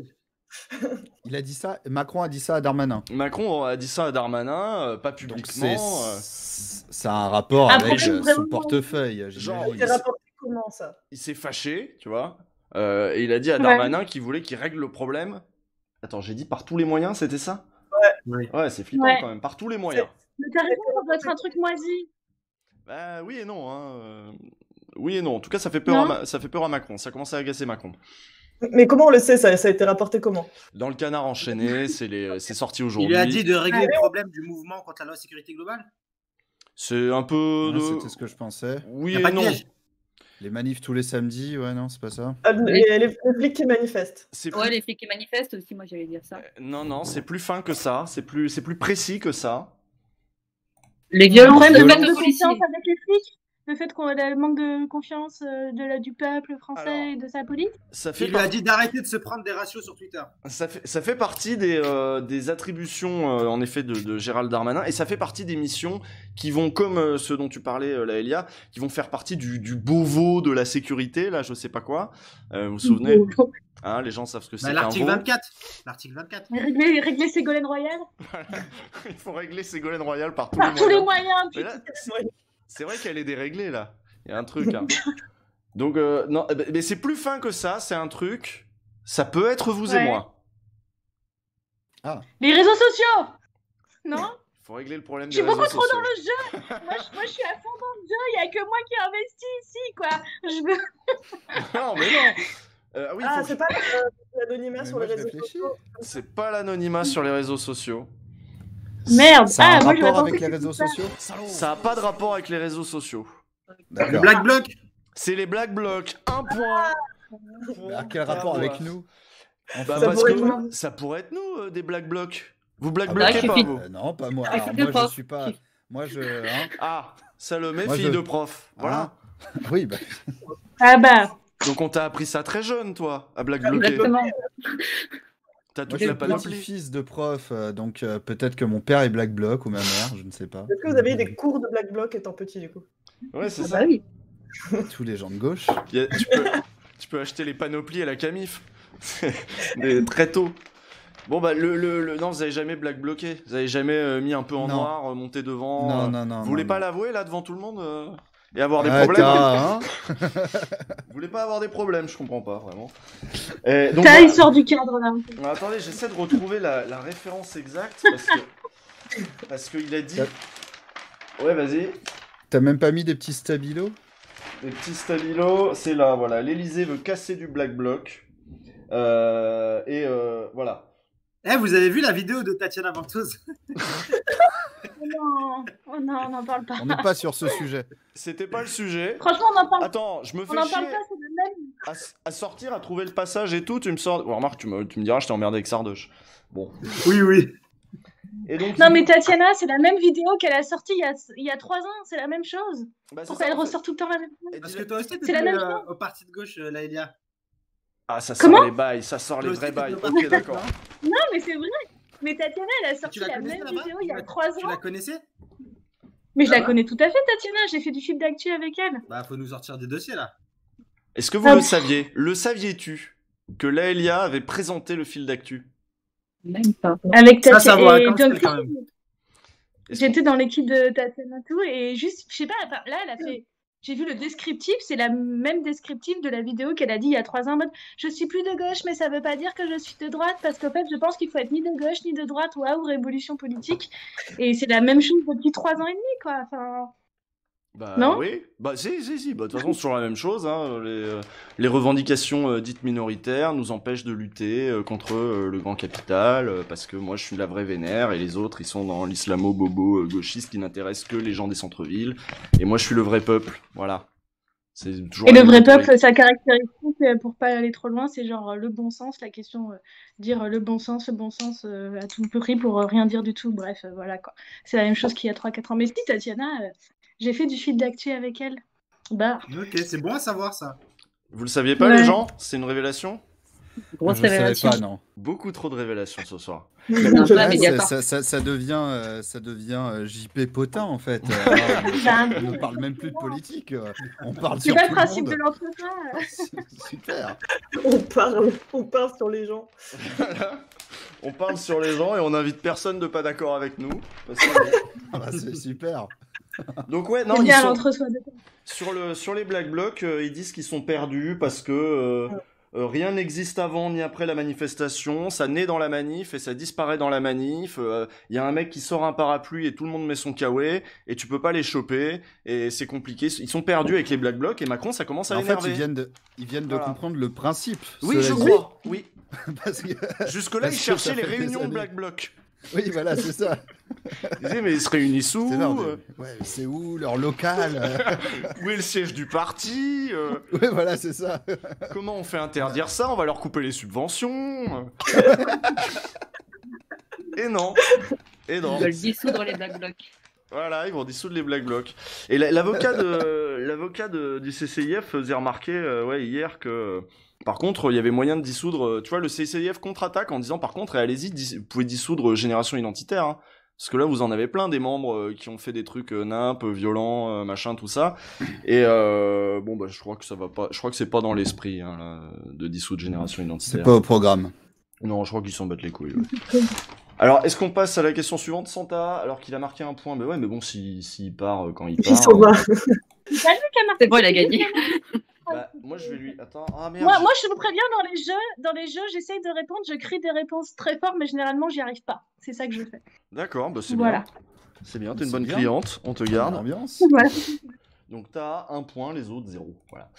Il a dit ça, Macron a dit ça à Darmanin. Macron a dit ça à Darmanin, pas publiquement. Donc ça a un rapport avec son portefeuille. Genre, il s'est rapporté comment, ça? Il s'est fâché, tu vois, et il a dit à Darmanin qu'il voulait qu'il règle le problème. Attends, j'ai dit par tous les moyens, c'était ça? Ouais, c'est flippant quand même, par tous les moyens. Mais t'as raison, ça doit être un truc moisi. Bah oui et non, hein. Oui et non, en tout cas ça fait peur, ça fait peur à Macron, ça commence à agacer Macron. Mais comment on le sait, ça a été rapporté comment? Dans le Canard enchaîné, c'est sorti aujourd'hui. Il lui a dit de régler le problème du mouvement contre la loi sécurité globale? C'est un peu... C'était ce que je pensais. Oui et non. Les manifs tous les samedis, ouais, non, c'est pas ça. Les flics qui manifestent. Ouais, les flics qui manifestent aussi, moi j'allais dire ça. Non, c'est plus fin que ça, c'est plus précis que ça. Les violences le de manque de policiers. confiance avec les flics, le fait qu'on ait le manque de confiance du peuple français et de sa police. Il lui a dit d'arrêter de se prendre des ratios sur Twitter. Ça fait partie des attributions en effet de Gérald Darmanin, et ça fait partie des missions qui vont, comme ceux dont tu parlais, Laëlia, qui vont faire partie du Beauvau de la sécurité, là je sais pas quoi. Vous vous souvenez? Hein, les gens savent ce que c'est. L'article 24. L'article 24. Régler Ségolène Royal. Il faut régler Ségolène Royal par tous les moyens. Mais là, c'est vrai qu'elle est déréglée là. Il y a un truc. Hein. Donc non, mais c'est plus fin que ça. C'est un truc. Ça peut être vous et moi. Ah. Les réseaux sociaux. Non. Il faut régler le problème des réseaux sociaux. Je suis beaucoup trop dans le jeu. moi, je suis à fond dans le jeu. Il y a que moi qui investis ici, quoi. Non, mais non. Oui, c'est pas l'anonymat sur les réseaux sociaux. C'est pas l'anonymat sur les réseaux sociaux. Merde. Ça a un rapport avec les réseaux sociaux? Ça a pas de rapport avec les réseaux sociaux. Les Black Blocs. C'est les Black Blocs. Un point. Quel rapport avec nous? Parce que ça pourrait être nous, des Black Blocs. Vous black Ah bah, bloquez pas, suffit- vous. Non, pas moi. Ah, Alors, suffit moi, pas. je suis pas. Moi, je. Hein Ah, Salomé, Moi, fille je- de prof. Voilà. Oui, bah. Ah bah, Donc on t'a appris ça très jeune, toi, à black bloquer. Exactement. T'as Moi, toute je la suis panoplie. petit-fils de prof, donc peut-être que mon père est Black Bloc ou ma mère, je ne sais pas. Est-ce que vous avez eu des cours de Black Bloc étant petit, du coup? Ouais, c'est Ah ça. bah oui. Tous les gens de gauche. Tu peux acheter les panoplies à la Camif. Très tôt. Bon, bah, non, vous avez jamais black bloqué. Vous avez jamais mis un peu en Non. noir, monté devant. Non, non, non. Vous voulez non, pas non. l'avouer, là, devant tout le monde et avoir des Ah, problèmes hein Vous voulez pas avoir des problèmes, je comprends pas, vraiment. Et donc, ça, il sort du cadre là. Alors, attendez, j'essaie de retrouver la référence exacte parce qu'il a dit. Ouais, vas-y. T'as même pas mis des petits stabilos? Les petits stabilos, c'est là, voilà. L'Elysée veut casser du black bloc. Voilà. Eh, vous avez vu la vidéo de Tatiana Ventose? Oh non, on n'en parle pas. On n'est pas sur ce sujet. C'était pas le sujet. Franchement, on n'en parle, Attends, je me on fais n'en chier parle pas, c'est le même. à sortir, à trouver le passage et tout. Tu me sors. Bon, remarque, tu me diras, je t'ai emmerdé avec Sardoche. Bon. Oui, oui. Et donc. Non, mais Tatiana, c'est la même vidéo qu'elle a sortie il y a 3 ans, c'est la même chose. Bah, c'est Pourquoi ça, elle en fait. ressort tout le temps la même chose? Et Parce dis- que toi aussi, C'est la même t'étais chose. au parti de gauche, Laëlia. Ah, ça Comment sort les bails, ça sort les Toi vrais aussi, bails. t'étais au Ok, parti de d'accord. gauche, non? Non, mais c'est vrai. Mais Tatiana, elle a Tu sorti la la connaissais même là-bas? vidéo il y a Tu 3 Tu ans. la connaissais? Mais je la Ah bah. connais tout à fait, Tatiana. J'ai fait du fil d'actu avec elle. Bah, faut nous sortir des dossiers là. Est-ce que vous Ah, le pff. saviez? Le saviez-tu que Laëlia avait présenté le fil d'actu? Même pas. Avec Ça, Tatiana. va, Et quand donc, même. Est-ce j'étais dans l'équipe de Tatiana tout et juste, je sais pas, enfin, là, elle a fait. J'ai vu le descriptif, c'est la même descriptif de la vidéo qu'elle a dit il y a 3 ans en mode je suis plus de gauche, mais ça veut pas dire que je suis de droite parce qu'en fait, je pense qu'il faut être ni de gauche ni de droite. Waouh, révolution politique. Et c'est la même chose depuis 3 ans et demi, quoi. Enfin, Bah Non oui, bah si. Bah, de toute façon, c'est toujours la même chose. Hein. Les revendications dites minoritaires nous empêchent de lutter contre le grand capital, parce que moi je suis la vraie vénère et les autres ils sont dans l'islamo-bobo gauchiste qui n'intéresse que les gens des centres-villes. Et moi je suis le vrai peuple, voilà. C'est toujours et la le même vrai rhétorique. peuple, sa caractéristique, pour pas aller trop loin, c'est genre le bon sens, la question, dire le bon sens à tout prix pour rien dire du tout. Bref, voilà quoi. C'est la même chose qu'il y a 3-4 ans. Mais si, Tatiana, j'ai fait du fil d'actu avec elle. Bah, Ok, c'est bon à savoir ça. Vous le saviez pas Ouais. les gens? C'est une révélation? Grosse Je savais révélation. pas, non. Beaucoup trop de révélations ce soir. C'est un peu Là, Mediapart. ça devient JP Potin en fait. Ben, On ne parle même plus de politique. On parle c'est sur pas tout le principe monde. de l'entretien. Super. On parle sur les gens. On parle sur les gens et on invite personne de pas d'accord avec nous. Parce que- Ah bah, c'est super. Donc ouais, non, C'est ils bien sont... l'entre-soi de Sur les Black Blocs, ils disent qu'ils sont perdus parce que rien n'existe avant ni après la manifestation, ça naît dans la manif et ça disparaît dans la manif. Il y a un mec qui sort un parapluie et tout le monde met son kawaii et tu peux pas les choper et c'est compliqué. Ils sont perdus avec les Black Blocs et Macron ça commence à En fait, l'énerver. ils viennent de Voilà. comprendre le principe. Oui, cela je dit. crois. Oui. Parce que... Jusque-là, Parce ils que cherchaient ça les fait des réunions de années. Black Bloc. Oui, voilà, c'est ça. Ils disaient mais ils se réunissent où C'est leur... Ouais, c'est où leur local Où est le siège du parti Oui, voilà, c'est ça. Comment on fait interdire ça? On va leur couper les subventions. Et non. Et non. Ils veulent dissoudre les Black Blocs. Voilà, ils vont dissoudre les Black Blocs. Et l'avocat du CCIF faisait remarquer hier que par contre, il y avait moyen de dissoudre, tu vois, le CCIF contre-attaque en disant par contre, allez-y, vous pouvez dissoudre Génération Identitaire, hein. Parce que là, vous en avez plein des membres qui ont fait des trucs nimp, violents, machin, tout ça. Et bon, bah, je crois que ça va pas. Je crois que c'est pas dans l'esprit hein, là, de dissoudre Génération Identitaire. C'est pas au programme. Non, je crois qu'ils s'en battent les couilles. Ouais. Alors, est-ce qu'on passe à la question suivante, Santa? Alors qu'il a marqué un point, mais ouais, mais bon, s'il part quand il part. Ils sont là. C'est bon, il a gagné. Bah, moi, je vais lui. Attends. Ah merde. Moi, je vous préviens, dans les jeux, j'essaye de répondre, je crie des réponses très fortes, mais généralement, j'y arrive pas. C'est ça que je fais. D'accord, bah c'est Voilà. bien. C'est bien, t'es une C'est bonne bien. cliente, on te garde. L'ambiance. Voilà. Donc t'as un point, les autres zéro. Voilà.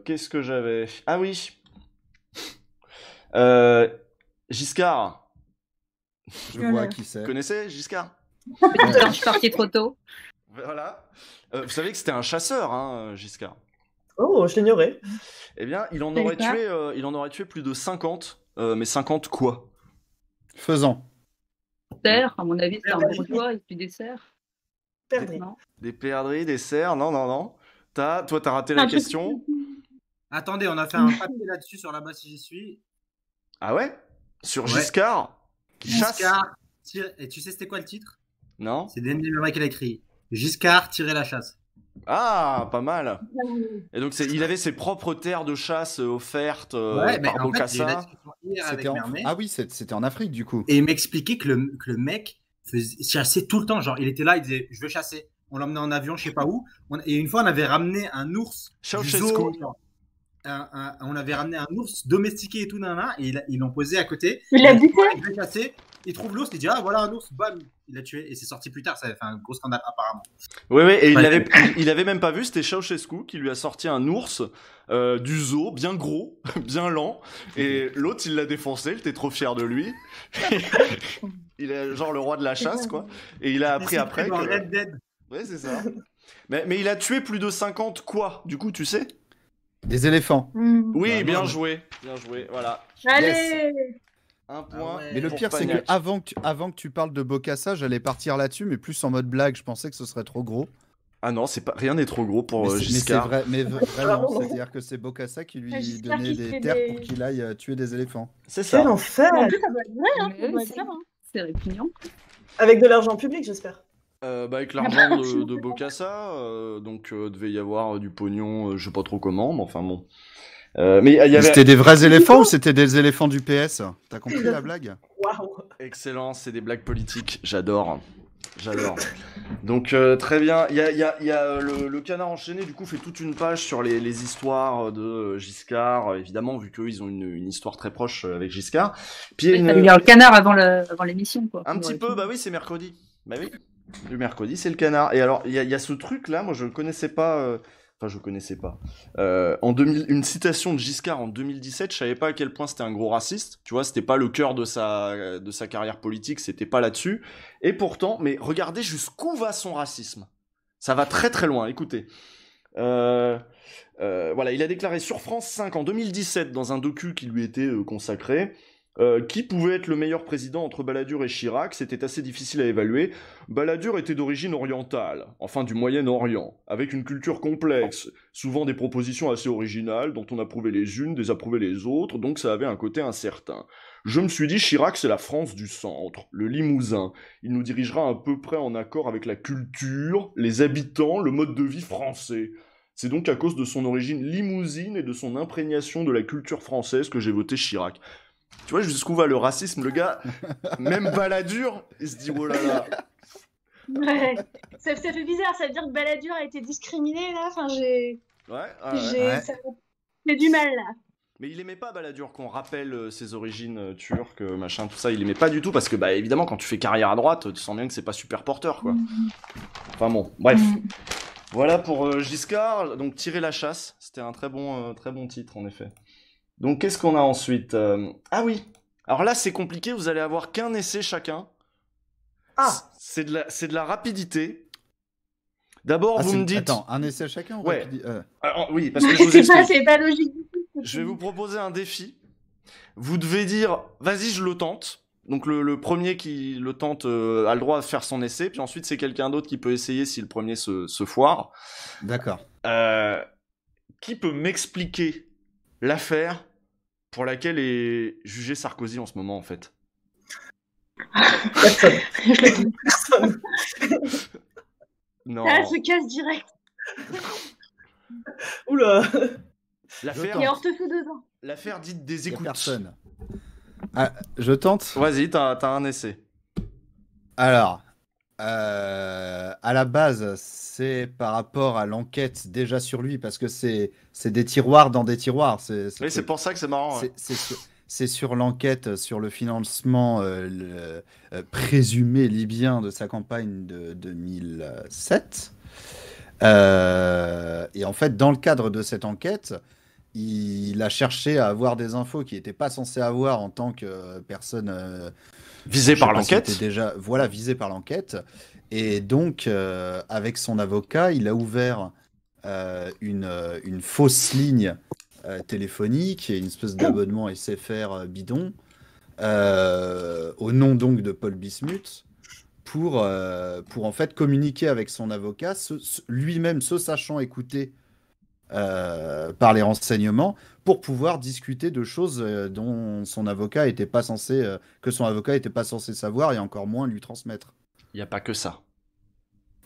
Qu'est-ce que j'avais? Ah oui. Giscard. Je vois qui c'est. Vous connaissez Giscard? Peut-être que je suis partie trop tôt. Voilà. Vous savez que c'était un chasseur, hein, Giscard. Oh, je l'ignorais. Eh bien, il en Je aurait savais pas. tué plus de 50. Mais 50 quoi? Faisant. Serre, à mon avis, c'est un bourgeois et puis des serres. Perdri. Non. Des perdrix, des cerfs, non. Toi, t'as raté la Un truc- question. Attendez, on a fait un papier là-dessus sur la base si j'y suis. Ah ouais? Sur Ouais. Giscard? Qui chasse? Giscard, et tu sais c'était quoi le titre? Non? C'est Denis Lebrun qui l'a écrit. Giscard, tirer la chasse. Ah, pas mal. Et donc, il avait ses propres terres de chasse offertes Ouais, mais par en fait, j'ai eu la Bokassa. discussion hier avec C'était en... Mermet. Ah oui, c'était en Afrique du coup. Et il m'expliquait que le mec chassait tout le temps. Genre, il était là, il disait je veux chasser. On l'emmenait en avion, je sais pas où. Et une fois, on avait ramené un ours du Ceausescu. zoo. Genre, on avait ramené un ours domestiqué et tout, et ils l'ont posé à côté. Il l'a buté. Il veut chasser. Il trouve l'ours, il dit ah voilà un ours, bam, il l'a tué. Et c'est sorti plus tard, ça avait fait un gros scandale apparemment. Oui, et Ouais. il avait même pas vu, c'était Ceausescu qui lui a sorti un ours du zoo, bien gros, bien lent, et l'autre il l'a défoncé, il était trop fier de lui. Il est genre le roi de la chasse, quoi. Et il a appris après Dans que... Red Dead. Ouais, c'est ça. Mais il a tué plus de 50 quoi, du coup, tu sais? Des éléphants. Oui, Bah, bien non. joué, voilà. Allez. Un point. ouais. Mais le pour pire, c'est que Pagnac. avant que tu parles de Bokassa, j'allais partir là-dessus, mais plus en mode blague. Je pensais que ce serait trop gros. Ah non, rien n'est trop gros pour Mais c'est Giscard. vrai, mais vraiment, non. c'est-à-dire que c'est Bokassa qui lui Giscard donnait qui des fait terres des- pour qu'il aille tuer des éléphants. C'est Quel ça. enfer. En plus, ça doit être vrai, hein. Mais Ça doit être c'est- bien, hein. C'est répugnant. Avec de l'argent public, j'espère. Avec l'argent de Bokassa, donc devait y avoir du pognon, je sais pas trop comment, mais enfin bon. Mais il y Mais avait... c'était des vrais éléphants ou c'était des éléphants du PS? T'as compris la blague? Waouh. Excellent, c'est des blagues politiques, j'adore. Donc très bien, il y a le Canard enchaîné du coup fait toute une page sur les histoires de Giscard, évidemment vu qu'eux ils ont une histoire très proche avec Giscard. Puis il y a Il une- fallait lire le canard avant l'émission, quoi. un petit peu, bah oui c'est mercredi. Bah oui, le mercredi c'est le Canard. Et alors il y a ce truc là, moi je ne connaissais pas... Enfin, je connaissais pas. Une citation de Giscard en 2017, je savais pas à quel point c'était un gros raciste. Tu vois, c'était pas le cœur de sa carrière politique, c'était pas là-dessus. Et pourtant, mais regardez jusqu'où va son racisme. Ça va très très loin, écoutez. Voilà, il a déclaré sur France 5 en 2017, dans un docu qui lui était consacré, qui pouvait être le meilleur président entre Balladur et Chirac, c'était assez difficile à évaluer. Balladur était d'origine orientale, enfin du Moyen-Orient, avec une culture complexe, souvent des propositions assez originales, dont on approuvait les unes, désapprouvait les autres, donc ça avait un côté incertain. Je me suis dit, Chirac c'est la France du centre, le Limousin, il nous dirigera à peu près en accord avec la culture, les habitants, le mode de vie français. C'est donc à cause de son origine limousine et de son imprégnation de la culture française que j'ai voté Chirac. Tu vois jusqu'où va le racisme, le gars, même Balladur, il se dit oh là là. Ouais. Ça fait bizarre, ça veut dire que Balladur a été discriminé là. Enfin, j'ai Ouais. ça fait du mal là. Mais il aimait pas Balladur, qu'on rappelle ses origines turques, machin, tout ça, il aimait pas du tout parce que bah évidemment quand tu fais carrière à droite, tu sens bien que c'est pas super porteur quoi. Enfin bon, bref. Voilà pour Giscard, donc tirer la chasse, c'était un très bon titre en effet. Donc qu'est-ce qu'on a ensuite Ah oui, alors là c'est compliqué, vous allez avoir qu'un essai chacun. Ah. C'est de la rapidité. D'abord vous me dites... Attends, un essai chacun ou Ouais. Oui, parce que je vous C'est pas, explique. c'est pas logique du tout. Je vais vous proposer un défi. Vous devez dire, vas-y, je le tente. Donc le premier qui le tente a le droit de faire son essai, puis ensuite c'est quelqu'un d'autre qui peut essayer si le premier se foire. D'accord. Qui peut m'expliquer l'affaire pour laquelle est jugé Sarkozy en ce moment en fait? Personne. Non. Ah, elle se casse direct. Oula. L'affaire, Il est hors de sous 2 ans. l'affaire dite des Il y a écoutes. personne. Ah, je tente. Vas-y, t'as un essai. Alors, à la base, c'est par rapport à l'enquête déjà sur lui, parce que c'est des tiroirs dans des tiroirs. Oui, c'est pour ça que c'est marrant. Ouais. C'est sur l'enquête sur le financement présumé libyen de sa campagne de 2007. Et en fait, dans le cadre de cette enquête, il a cherché à avoir des infos qu'il n'était pas censé avoir en tant que personne Visé je sais par pas si l'enquête. c'était déjà visé par l'enquête. Et donc, avec son avocat, il a ouvert une fausse ligne téléphonique et une espèce d'abonnement SFR bidon au nom donc de Paul Bismuth, pour en fait communiquer avec son avocat, lui-même se sachant écouté par les renseignements, pour pouvoir discuter de choses dont son avocat était pas censé, que son avocat était pas censé savoir et encore moins lui transmettre. Il n'y a pas que ça.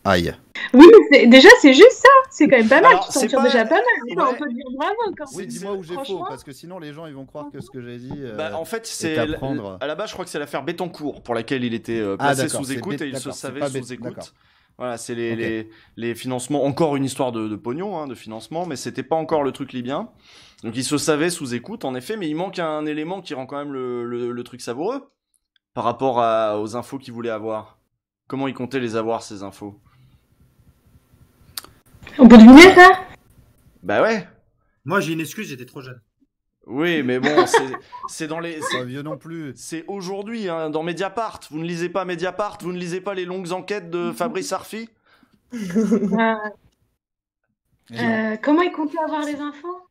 Aïe. Oui, mais déjà, c'est juste ça. C'est quand même pas mal. Alors, Tu t'en c'est tire pas- déjà pas mal. Ouais. On peut dire bravo quand Oui, même. dis-moi où j'ai faux, Franchement. parce que sinon les gens ils vont croire que ce que j'ai dit. Bah, en fait, c'est à prendre. à la base, je crois que c'est l'affaire Bettencourt pour laquelle il était Ah, placé d'accord, sous c'est écoute et il se d'accord, c'est savait pas sous écoute. d'accord. Voilà, c'est Ok. les financements. Encore une histoire de pognon, hein, de financement, mais c'était pas encore le truc libyen. Donc il se savait sous écoute, en effet, mais il manque un élément qui rend quand même le truc savoureux par rapport aux infos qu'il voulait avoir. Comment il comptait les avoir, ces infos? On peut deviner ça. Bah ouais. Moi, j'ai une excuse, j'étais trop jeune. Oui, mais bon, c'est dans les. Pas vieux non plus. C'est aujourd'hui, hein, dans Mediapart. Vous ne lisez pas Mediapart, vous ne lisez pas les longues enquêtes de Fabrice Arfi. Comment il comptait avoir les infos?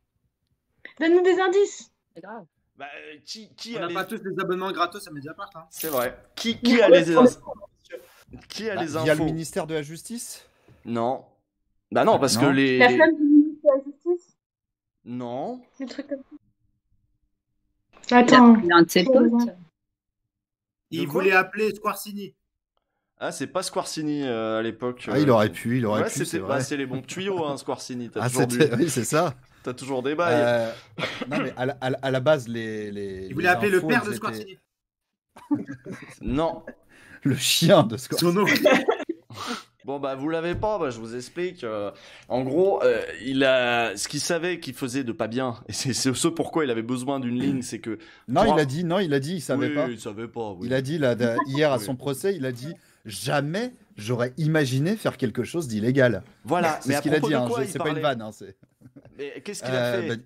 Donne-nous des indices. C'est grave. Bah, qui On a n'a les... pas tous les abonnements gratos à Mediapart. Hein. C'est vrai. Qui a les qui a les Via le infos? ministère de la Justice. Non. Bah non, parce Non. que La flamme du ministre de la Justice. Non. Des trucs comme ça. Attends. Il a un de ses potes. Il De quoi voulait appeler Squarcini. Ah, c'est pas Squarcini à l'époque. Ah, il aurait pu, Ouais, c'est c'était vrai. c'est les bons tuyaux, hein, Squarcini. Ah, oui, c'est ça. T'as toujours des bails. Non, mais à la base, les. Il voulait les appeler le infos, père elles de étaient- Squarcini. Non. Le chien de Squarcini. Son nom. Bon, bah, vous l'avez pas, bah, je vous explique. En gros, ce qu'il savait qu'il faisait de pas bien, et c'est ce pourquoi il avait besoin d'une ligne, c'est que. Non, Pour un- il a dit, il savait Oui, pas. il savait pas, oui. Il a dit là, hier à Oui. son procès, il a dit jamais j'aurais imaginé faire quelque chose d'illégal. Voilà, C'est mais ce à qu'il a propos dit, de hein, quoi il c'est pas une parlait vanne. Hein, c'est... Mais qu'est-ce qu'il a fait?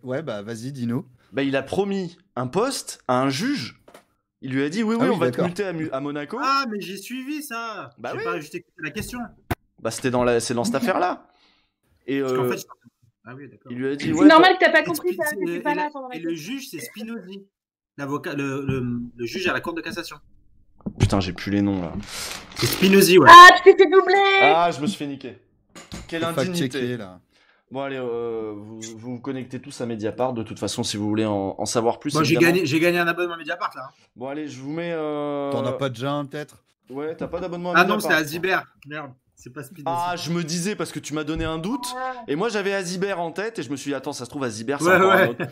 Vas-y, dis-nous. Bah, il a promis un poste à un juge. Il lui a dit oui, Ah oui, on va te d'accord. multer à Monaco. Ah, mais j'ai suivi ça. Bah J'ai oui. pas juste écouté la question. Bah, c'est dans cette affaire-là. Et Parce qu'en fait, ah oui, d'accord. il lui a dit C'est ouais. normal que t'as pas Et compris, Spi- t'étais pas là pendant la et le juge, c'est Spinozzi. L'avocat, le juge à la Cour de cassation. Putain, j'ai plus les noms là. C'est Spinozzi, ouais. Ah, tu t'es fait doubler. Ah, je me suis fait niquer. Quelle Faut fact-checker, indignité. là. Bon, allez, vous vous connectez tous à Mediapart. De toute façon, si vous voulez en savoir plus. Bon, j'ai évidemment. gagné un abonnement à Mediapart là. hein. Bon, allez, je vous mets. T'en as pas déjà un, peut-être? Ouais, t'as pas d'abonnement à Ah non, Mediapart. c'est Azibert. Merde, c'est pas Spinozzi. Ah, je me disais parce que tu m'as donné un doute. Ah. Et moi, j'avais Azibert en tête et je me suis dit, attends, ça se trouve, Azibert, c'est Ouais, encore un ouais. autre.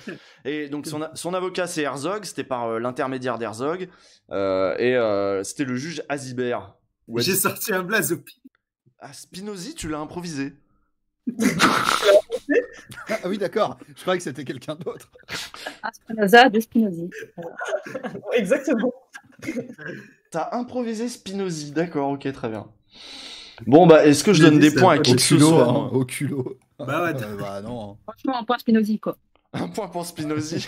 Et donc, son avocat, c'est Herzog. C'était par l'intermédiaire d'Herzog. C'était le juge Azibert. Ou J'ai Azi- sorti un blaze au pire. Ah, Spinozzi, tu l'as improvisé. Ah oui, d'accord. Je croyais que c'était quelqu'un d'autre. Ah, Spinoza de Spinozzi. Exactement. T'as improvisé Spinozzi. D'accord, ok, très bien. Bon, bah, est-ce que je J'ai donne dit, des c'est points un à peu qui Au que ce culot, soit hein, moi au culot. Bah ouais. Bah non. Franchement, un point Spinozzi, quoi. Un point pour Spinozzi.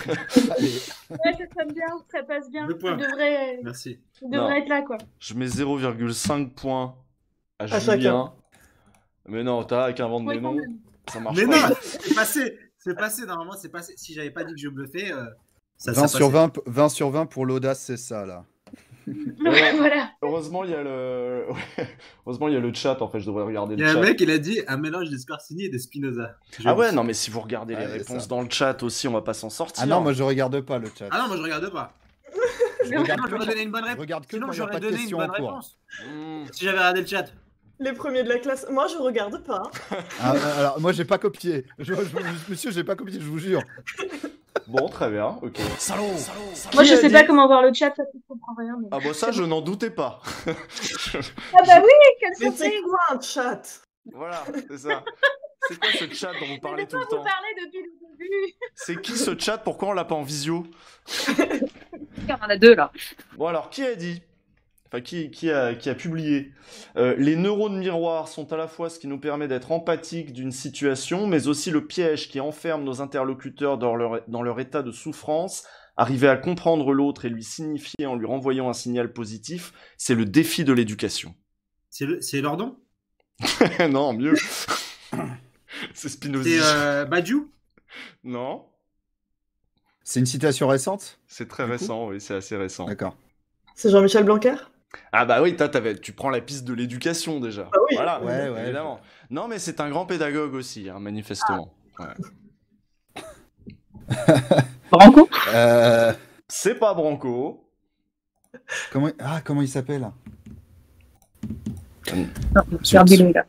Allez. Ouais, ça sonne bien, ça passe bien. Deux points. Merci. Il devrait être là, quoi. Je mets 0,5 points à À Julien. chacun. Mais non, t'as qu'à vendre Oui, des quand noms. même. Ça marche Mais pas. non, c'est passé. C'est passé, normalement, c'est passé. Si j'avais pas dit que je bluffais, ça 20 ça sur passait. 20 sur 20 pour l'audace, c'est ça, là. Voilà. Heureusement, il y a le... Heureusement, il y a le chat, en fait, je devrais regarder Il y le a chat. un mec, il a dit un mélange de Squarcini et de Spinoza. Ah ouais, non, mais si vous regardez les Ouais, réponses ça. dans le chat aussi, on va pas s'en sortir. Ah non, moi je regarde pas le chat. Ah non, moi je regarde pas. Je regarde Sinon, que j'aurais quand- donné une bonne je réponse. regarde que Sinon, quand il n'y a j'aurais pas de donné une questions en bonne cours. réponse. Hmm. Si j'avais regardé le chat. Les premiers de la classe. Moi, je regarde pas. Ah, alors, moi j'ai pas copié. Monsieur, j'ai pas copié, je vous jure. Bon, très bien, ok. Moi, je Qui a sais dit- pas comment voir le chat, parce que je comprends rien. Mais... Ah bah ça, je n'en doutais pas. Ah bah oui, quelle Mais c'est surprise. quoi un chat? Voilà, c'est ça. C'est quoi ce chat dont vous parlez De tout quoi le vous temps? parlez depuis le début? C'est qui ce chat? Pourquoi on l'a pas en visio? Il y en a deux, là. Bon alors, qui a dit? Enfin, qui a publié les neurones miroirs sont à la fois ce qui nous permet d'être empathiques d'une situation, mais aussi le piège qui enferme nos interlocuteurs dans leur état de souffrance. Arriver à comprendre l'autre et lui signifier en lui renvoyant un signal positif, c'est le défi de l'éducation. C'est Lordon? Non, mieux. C'est Spinozzi. C'est Badiou? Non. C'est une citation récente? C'est très Du coup récent, oui, c'est assez récent. D'accord. C'est Jean-Michel Blanquer? Ah bah oui, tu prends la piste de l'éducation déjà. Ah oui. Voilà, Ouais, évidemment. Non, mais c'est un grand pédagogue aussi, hein, manifestement. Ouais. Branco? C'est pas Branco. Comment il s'appelle? Non, perdu le gars.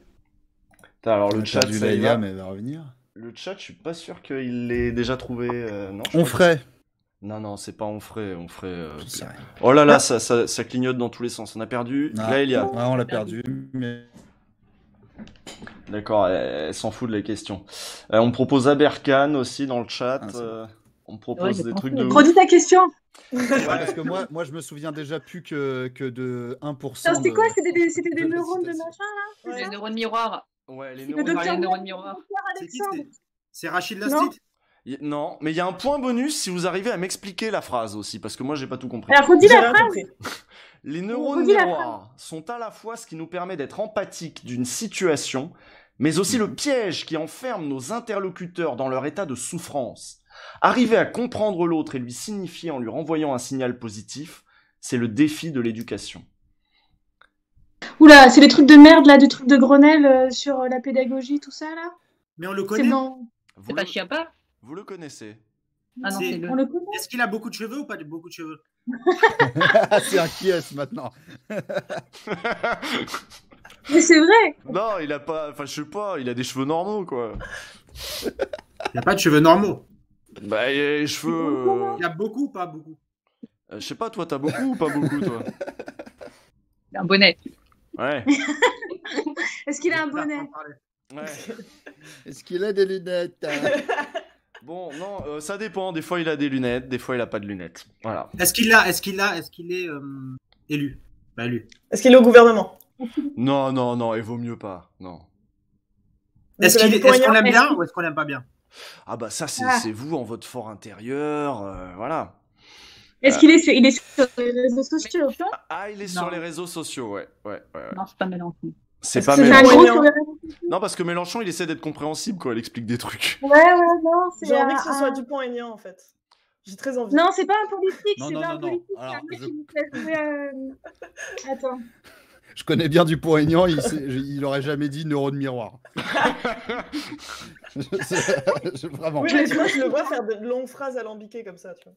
Putain, alors le chat, du ça y Laïla, va. mais elle va revenir. Le chat, je suis pas sûr qu'il l'ait déjà trouvé. Non, je On crois ferait. que- Non, c'est pas Onfray. Je sais rien. Oh là là, ça clignote dans tous les sens. On a perdu. Ah. Laëlia. Ouais, on l'a perdu. Mais... D'accord, elle s'en fout de la question. On me propose Aberkan aussi dans le chat. Ah, c'est bon. On me propose j'ai des pensé. trucs de ouf. Redis ta question. Ouais, parce que moi, je me souviens déjà plus que de 1%. Alors, c'était quoi? C'était des de la neurones de citation. machin, là? Les neurones miroirs. Ouais, les Le neurones. docteur les neurones miroirs. C'est qui, Alexandre. c'est Rachid Non. Lastit? Non, mais il y a un point bonus si vous arrivez à m'expliquer la phrase aussi, parce que moi j'ai pas tout compris. Alors, redis J'ai la rien phrase. compris. Les neurones Redis la miroirs sont à la fois ce qui nous permet d'être empathique d'une situation, mais aussi le piège qui enferme nos interlocuteurs dans leur état de souffrance. Arriver à comprendre l'autre et lui signifier en lui renvoyant un signal positif, c'est le défi de l'éducation. Oula, c'est les trucs de merde, là, du truc de Grenelle sur la pédagogie, tout ça, là? Mais on le C'est connaît. dans... Vous C'est pas le, Chiappa? vous le connaissez. Ah non, C'est- c'est le. On le connaît? Est-ce qu'il a beaucoup de cheveux ou pas beaucoup de cheveux? C'est un qui est maintenant. Mais c'est vrai. Non, il a pas. Enfin, je sais pas, il a des cheveux normaux, quoi. Il n'y a pas de cheveux normaux. Bah, il a les cheveux. Il y a beaucoup ou pas beaucoup? Je sais pas, toi, t'as beaucoup ou pas beaucoup, toi? Un bonnet. Ouais. Est-ce qu'il a un bonnet? Ouais. Est-ce qu'il a des lunettes? Bon, non, ça dépend. Des fois, il a des lunettes, des fois, il a pas de lunettes. Voilà. Est-ce qu'il est élu? Bah, élu. Est-ce qu'il est au gouvernement? Non, il vaut mieux pas. Non. Est-ce qu'on l'aime bien ou est-ce qu'on l'aime pas bien? Ah bah ça, c'est Ah. c'est vous en votre fort intérieur, voilà. Est-ce qu'il est sur les réseaux sociaux? Mélenchon? Ah, il est Non. sur les réseaux sociaux, ouais. Non, c'est pas Mélenchon. C'est Est-ce pas que C'est un Mélenchon. gros Mélenchon. sur les réseaux sociaux? Non, parce que Mélenchon, il essaie d'être compréhensible quand il explique des trucs. Ouais, non, c'est J'ai envie que ce un- soit Dupont-Aignan en fait. J'ai très envie. Non, c'est pas un politique, Non, c'est non, pas non, un non. politique, c'est Alors, un mec je- qui nous fait jouer, Attends. Je connais bien Dupont-Aignan, il aurait jamais dit neurone miroir. Vraiment. Oui, mais tu vois, je le vois faire de longues phrases alambiquées comme ça, tu vois.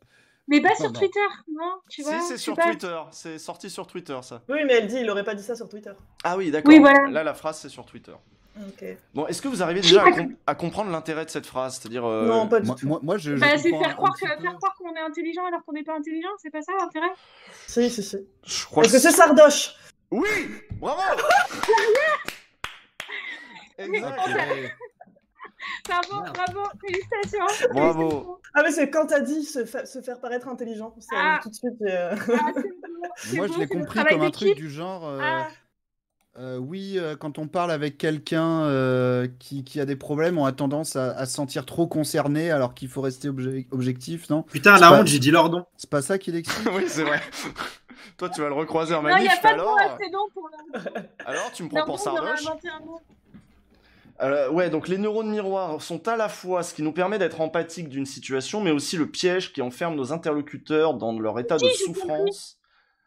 Mais pas sur non. Twitter, non? Tu vois? Si, c'est sur pas- Twitter. C'est sorti sur Twitter, ça. Oui, mais elle dit, il aurait pas dit ça sur Twitter. Ah oui, d'accord. Oui, voilà. Là, la phrase, c'est sur Twitter. Ok. Bon, est-ce que vous arrivez déjà à comprendre l'intérêt de cette phrase? C'est-à-dire... Non, pas du tout. Moi, je Bah, c'est comprends faire croire, un petit peu. faire croire qu'on est intelligent alors qu'on n'est pas intelligent, c'est pas ça l'intérêt? Si. Je crois Est-ce que c'est Sardoche? Oui! Bravo! Exact. Bravo, félicitations. Bravo. Ah, mais c'est quand t'as dit se faire paraître intelligent. C'est Ah. tout de suite. Ah, c'est beau, c'est Moi, beau, je l'ai c'est le compris travail comme un truc d'équipe. du genre. Ah. Oui, quand on parle avec quelqu'un qui a des problèmes, on a tendance à se sentir trop concerné alors qu'il faut rester objectif, non? Putain, C'est la pas- honte, j'ai dit Lordon. C'est pas ça qu'il explique? Oui, c'est vrai. Toi, tu vas le recroiser en Non, il manif, n'y a pas de mot alors... assez long pour Alors, tu me prends pour on aurait Sardoche? inventé un mot. Ouais, donc les neurones miroirs sont à la fois ce qui nous permet d'être empathique d'une situation, mais aussi le piège qui enferme nos interlocuteurs dans leur état de j'ai souffrance.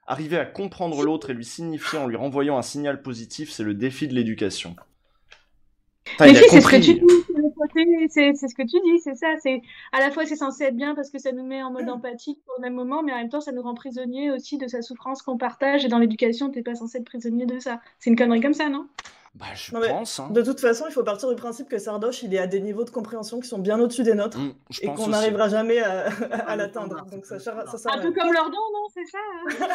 Arriver à comprendre l'autre et lui signifier en lui renvoyant un signal positif, c'est le défi de l'éducation. Putain, Mais il a si, c'est ce que compris. tu dis, c'est le côté- c'est ce que tu dis, c'est ça. C'est à la fois c'est censé être bien parce que ça nous met en mode empathique au même moment, mais en même temps ça nous rend prisonniers aussi de sa souffrance qu'on partage. Et dans l'éducation, t'es pas censé être prisonnier de ça. C'est une connerie comme ça, non? Bah, je Non, mais pense. Hein. De toute façon, il faut partir du principe que Sardoche, il est à des niveaux de compréhension qui sont bien au-dessus des nôtres Je et pense qu'on aussi. n'arrivera jamais à Ah, l'atteindre. non, Donc c'est ça pas- sert à Un peu rien. comme Lordon, non? C'est ça?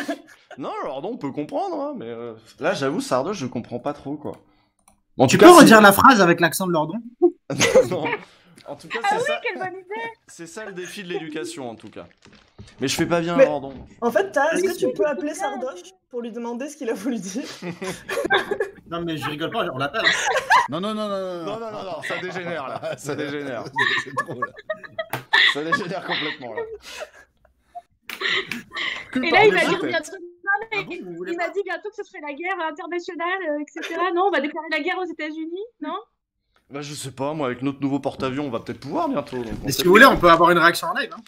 Hein. Non, alors non, on peut comprendre, hein, mais là, j'avoue, Sardoche, je comprends pas trop, quoi. Bon, en Tu tout peux cas, redire la phrase avec l'accent de Lordon? Non. En tout cas, Ah c'est oui, ça. quelle bonne idée! C'est ça le défi de l'éducation, en tout cas. Mais je fais pas bien Mais- Lordon. En fait, est-ce que Oui, tu oui, peux oui, appeler oui. Sardoche pour lui demander ce qu'il a voulu dire? Non, mais je rigole pas, on l'appelle. Non, Non, ça dégénère, là. Ça dégénère. C'est trop, là. Ça dégénère complètement, là. Et là, il va parlez-vous, dire peut-être bientôt. Non, mais Ah bon, vous voulez il m'a dit bientôt que ce serait la guerre internationale, etc. Non, on va déclarer la guerre aux États-Unis, non? Bah, je sais pas, moi, avec notre nouveau porte-avions, on va peut-être pouvoir bientôt. Donc on Mais si sait vous voulez, on peut avoir une réaction en live. Hein.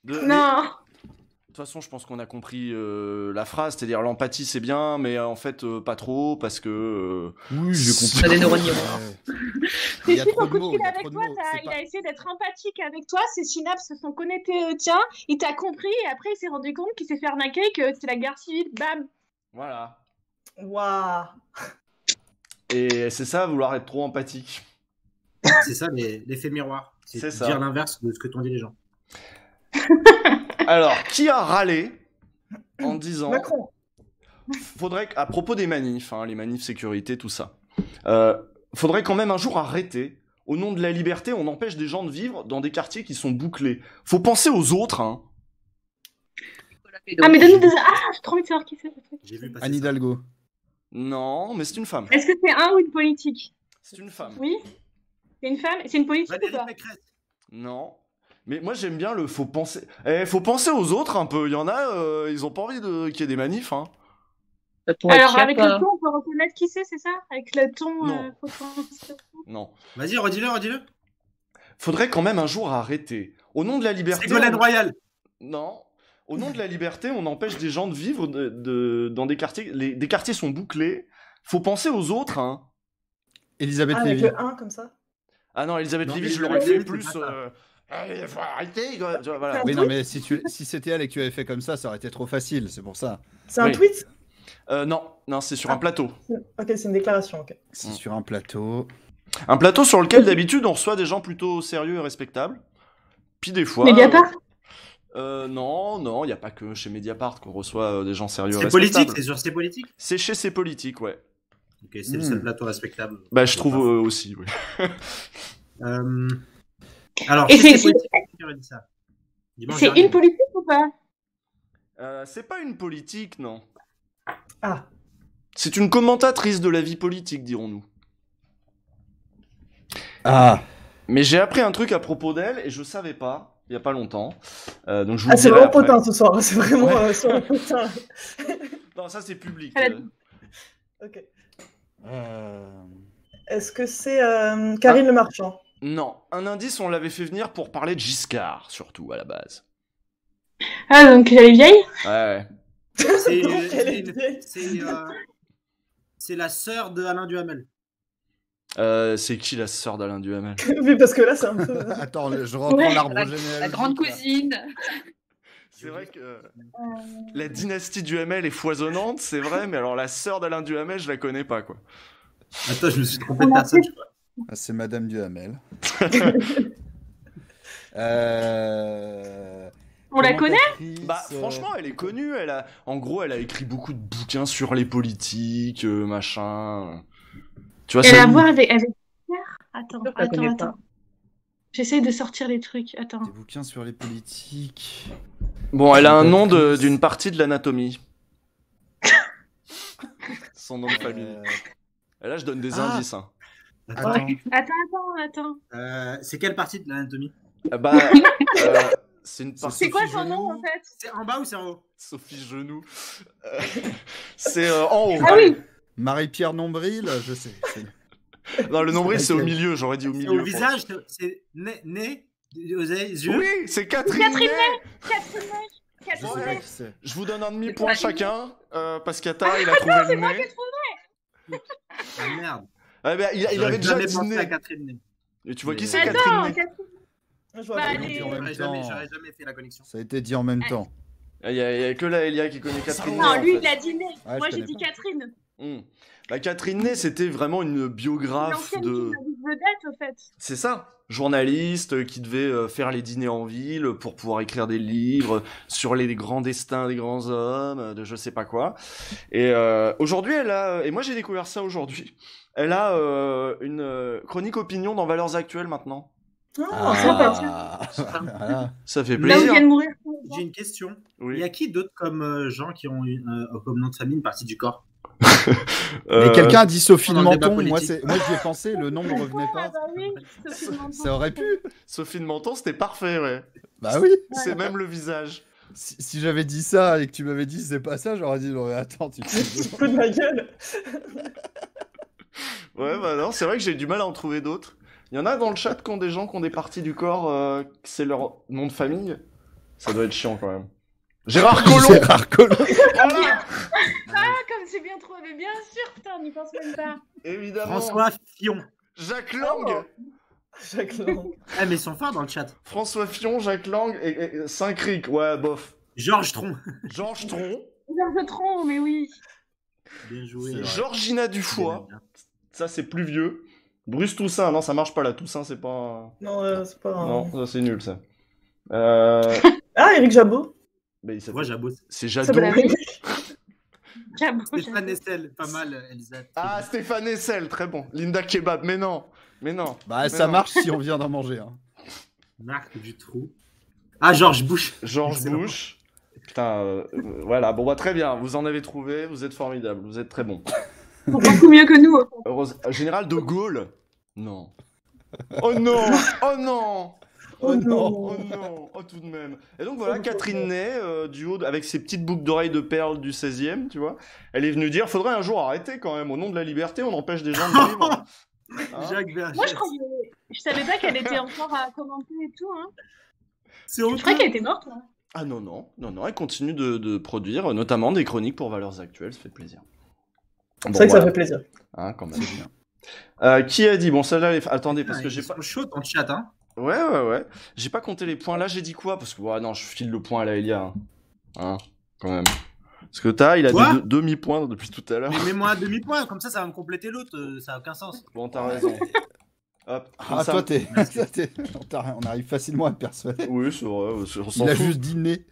Non. De toute façon, je pense qu'on a compris la phrase, c'est-à-dire l'empathie c'est bien, mais en fait pas trop parce que. Oui, j'ai compris. Ça a des neurones neurones. Il y a Si trop ton de coup de mots, fil il y a avec trop de toi, mots. C'est il pas- a essayé d'être empathique avec toi, ses synapses se sont connectées au tien, il t'a compris et après il s'est rendu compte qu'il s'est fait arnaquer, que c'était la guerre civile, bam. Voilà. Waouh. Et c'est ça, vouloir être trop empathique. C'est ça l'effet miroir. C'est C'est ça. dire l'inverse de ce que t'ont dit les gens. Alors, qui a râlé en disant. Macron. Faudrait à propos des manifs, hein, les manifs sécurité, tout ça. Faudrait quand même un jour arrêter. Au nom de la liberté, on empêche des gens de vivre dans des quartiers qui sont bouclés. Faut penser aux autres, hein. Ah mais donne-nous des... Ah, j'ai trop envie de savoir qui c'est. J'ai vu passer Anne ça. Hidalgo. Non, mais c'est une femme. Est-ce que c'est un ou une politique? C'est une femme. Oui. C'est une femme? C'est une politique ou Valérie pas? Pécresse. Non. Mais moi j'aime bien le faut penser. Faut penser aux autres un peu. Il y en a, ils ont pas envie qu'il y ait des manifs, hein. Alors avec le ton, on peut reconnaître qui c'est ça? Avec le ton, Non. faut penser- Non. Vas-y, redis-le. Faudrait quand même un jour arrêter. Au nom de la liberté. Ségolène Royal. Non. Au nom de la liberté, on empêche des gens de vivre dans des quartiers. Des quartiers sont bouclés. Faut penser aux autres, hein. Elisabeth Ah, avec Lévy. le 1 comme ça. Ah non, Elisabeth Non, Lévy, mais je l'aurais fait Elisabeth, plus. c'est pas ça. Allez, faut arrêter, quoi. Tu vois, voilà. Oui, non, mais si c'était elle et que tu avais fait comme ça aurait été trop facile, c'est pour ça. C'est un Oui. tweet? Non, c'est sur un plateau. Ok, c'est une déclaration, ok. C'est sur un plateau. Un plateau sur lequel d'habitude on reçoit des gens plutôt sérieux et respectables. Puis des fois. Mediapart? Non, il n'y a pas que chez Mediapart qu'on reçoit des gens sérieux et C'est respectables. politique, c'est sur C'est politique. C'est chez ces politiques, ouais. Ok, c'est le seul plateau respectable. Bah, je trouve aussi, oui. Alors, Et c'est c'est politique qui aurait dit ça. Dimanche c'est dernier. une politique ou pas? C'est pas une politique, non. Ah, C'est une commentatrice de la vie politique, dirons-nous. Ah, Mais j'ai appris un truc à propos d'elle et je savais pas, il y a pas longtemps. Donc je vous ah le c'est dirai vraiment après. potin ce soir, c'est vraiment sur le potin. Non, ça c'est public. Elle Ok. euh, Est-ce que c'est Karine Le Marchand? Non, un indice, on l'avait fait venir pour parler de Giscard, surtout, à la base. Ah, donc elle est vieille? Ouais. C'est Donc, elle est vieille. c'est la sœur de Alain Duhamel. C'est qui la sœur d'Alain Duhamel? Oui, parce que là, c'est un peu. Attends, je reprends Ouais. l'arbre La généalogique. grande là. cousine. C'est vrai que la dynastie Duhamel est foisonnante, c'est vrai, mais alors la sœur d'Alain Duhamel, je la connais pas, quoi. Attends, je me suis trompé de personne, je crois. Ah, c'est Madame Duhamel. On la connaît? Commentatrice, Bah, franchement, elle est connue. En gros, elle a écrit beaucoup de bouquins sur les politiques, machin. Tu vois, Elle a ça. à voir avec Pierre? Attends, Je la connais attends. J'essaye de sortir les trucs. Attends. Des bouquins sur les politiques. Bon, elle a un nom Commentatrice. d'une partie de l'anatomie. Son nom de famille. Et là, je donne des Ah. indices. Hein. Attends. Attends. C'est quelle partie de l'anatomie? Bah, c'est une partie. C'est quoi Sophie son nom Genoux. en fait? C'est en bas ou c'est en haut? Sophie Genoux. C'est en haut. Ah oui! Marie-Pierre Nombril, je sais. Non, le nombril, c'est au laquelle? milieu. J'aurais dit au C'est milieu. au visage, c'est nez, yeux. Oui, c'est Catherine. Catherine Ney. Catherine Ney. Je Catherine sais pas Ney. qui c'est. Je vous donne un demi-point pas- chacun, parce qu'Atar, il a trouvé le moi nez. Ah merde. Ah, bah, il J'aurais avait déjà jamais dit pensé à nez. Catherine Ney. Et tu vois qui Mais- c'est, Attends, Catherine Ney? Catherine. Je vois Bah, pas. elle est- En même J'aurais temps. jamais fait la connexion. Ça a été dit en même temps. Il y a que la Elia qui connaît Catherine Ney. Non, en lui fait. il a dit Ney. Ouais, Moi je j'ai connais dit pas. Catherine. Bah, Catherine Ney, c'était vraiment une biographe L'ancienne de. journaliste vedette au fait. C'est ça, journaliste qui devait faire les dîners en ville pour pouvoir écrire des livres sur les grands destins des grands hommes, de je sais pas quoi. Et aujourd'hui, et moi j'ai découvert ça aujourd'hui, elle a une chronique opinion dans Valeurs Actuelles maintenant. Ah, sympa. Voilà. Ça fait Là où plaisir. vient de mourir. J'ai une question. Oui. Il y a qui d'autre comme gens qui ont comme nom de famille une partie du corps? Euh, Mais quelqu'un a dit Sophie de Dans le débat Menton. Moi, politique. moi j'y ai pensé, le nom ne revenait Ah pas. bah oui, Sophie de Menton. Ça aurait pu. Sophie de Menton, c'était parfait, ouais. Bah oui. C'est même le visage. Si j'avais dit ça et que tu m'avais dit c'est pas ça, j'aurais dit non mais attends, tu te Tu te fous de ma gueule. Ouais, bah non, c'est vrai que j'ai du mal à en trouver d'autres. Il y en a dans le chat qui ont des gens qui ont des parties du corps, c'est leur nom de famille. Ça doit être chiant quand même. Gérard Collomb. Gérard Collomb. Voilà. Ah, comme c'est bien trouvé, mais bien sûr, putain, on n'y pense même pas. Évidemment. François Fillon. Jacques Lang. Jacques Lang. Ah, mais ils sont forts dans le chat. François Fillon, Jacques Lang et Saint-Cric. Ouais, bof. Georges Tron. Georges Tron. Georges Tron, mais oui. Bien joué. C'est vrai. Georgina Dufoy. Ça, c'est plus vieux. Bruce Toussaint. Non, ça marche pas là. Toussaint, c'est pas. Non, c'est pas un... Non, ça, c'est nul ça. Ah, Éric Jabot. Mais il s'appelle- Moi, Jabot. C'est Ça Jadot. va la vie. J'avoue, Stéphane Essel, pas mal, Elsa. Ah, Stéphane Essel, très bon. Linda Kebab, mais non. Mais non. Bah, Mais ça non. marche si on vient d'en manger. Hein. Marc Dutroux. Ah, Georges Bush. Georges Excellent. Bush. Putain, voilà. Bon, bah, très bien. Vous en avez trouvé. Vous êtes formidable. Vous êtes très bon. beaucoup mieux que nous. Général de Gaulle. Non. Oh non. Oh non. Oh non. Oh non. Oh tout de même. Et donc voilà, Catherine Ney, du haut, avec ses petites boucles d'oreilles de perles du 16e, tu vois. Elle est venue dire, faudrait un jour arrêter quand même. Au nom de la liberté, on empêche des gens de vivre. Hein. Jacques Berger. Moi, je savais pas qu'elle était encore à commenter et tout. Hein. C'est Je honteux. croyais qu'elle était morte. Hein. Ah non, non, non, non, elle continue de produire, notamment des chroniques pour Valeurs Actuelles, ça fait plaisir. C'est vrai que ça fait plaisir. Hein, quand même. Qui a dit, bon, celle-là, attendez, parce que j'ai Ils pas... sont chauds dans le chat, hein. Ouais. J'ai pas compté les points. Là, j'ai dit quoi? Parce que, ouais, non, je file le point à la Elia. Hein, quand même. Parce que il a Quoi des demi-points depuis tout à l'heure. Mais mets-moi un demi-point, comme ça va me compléter l'autre, ça a aucun sens. Bon, t'as raison. Hop. comme Ah, ça- toi, on arrive facilement à te persuader. Oui, c'est vrai. On s'en Il a fout. juste dîné.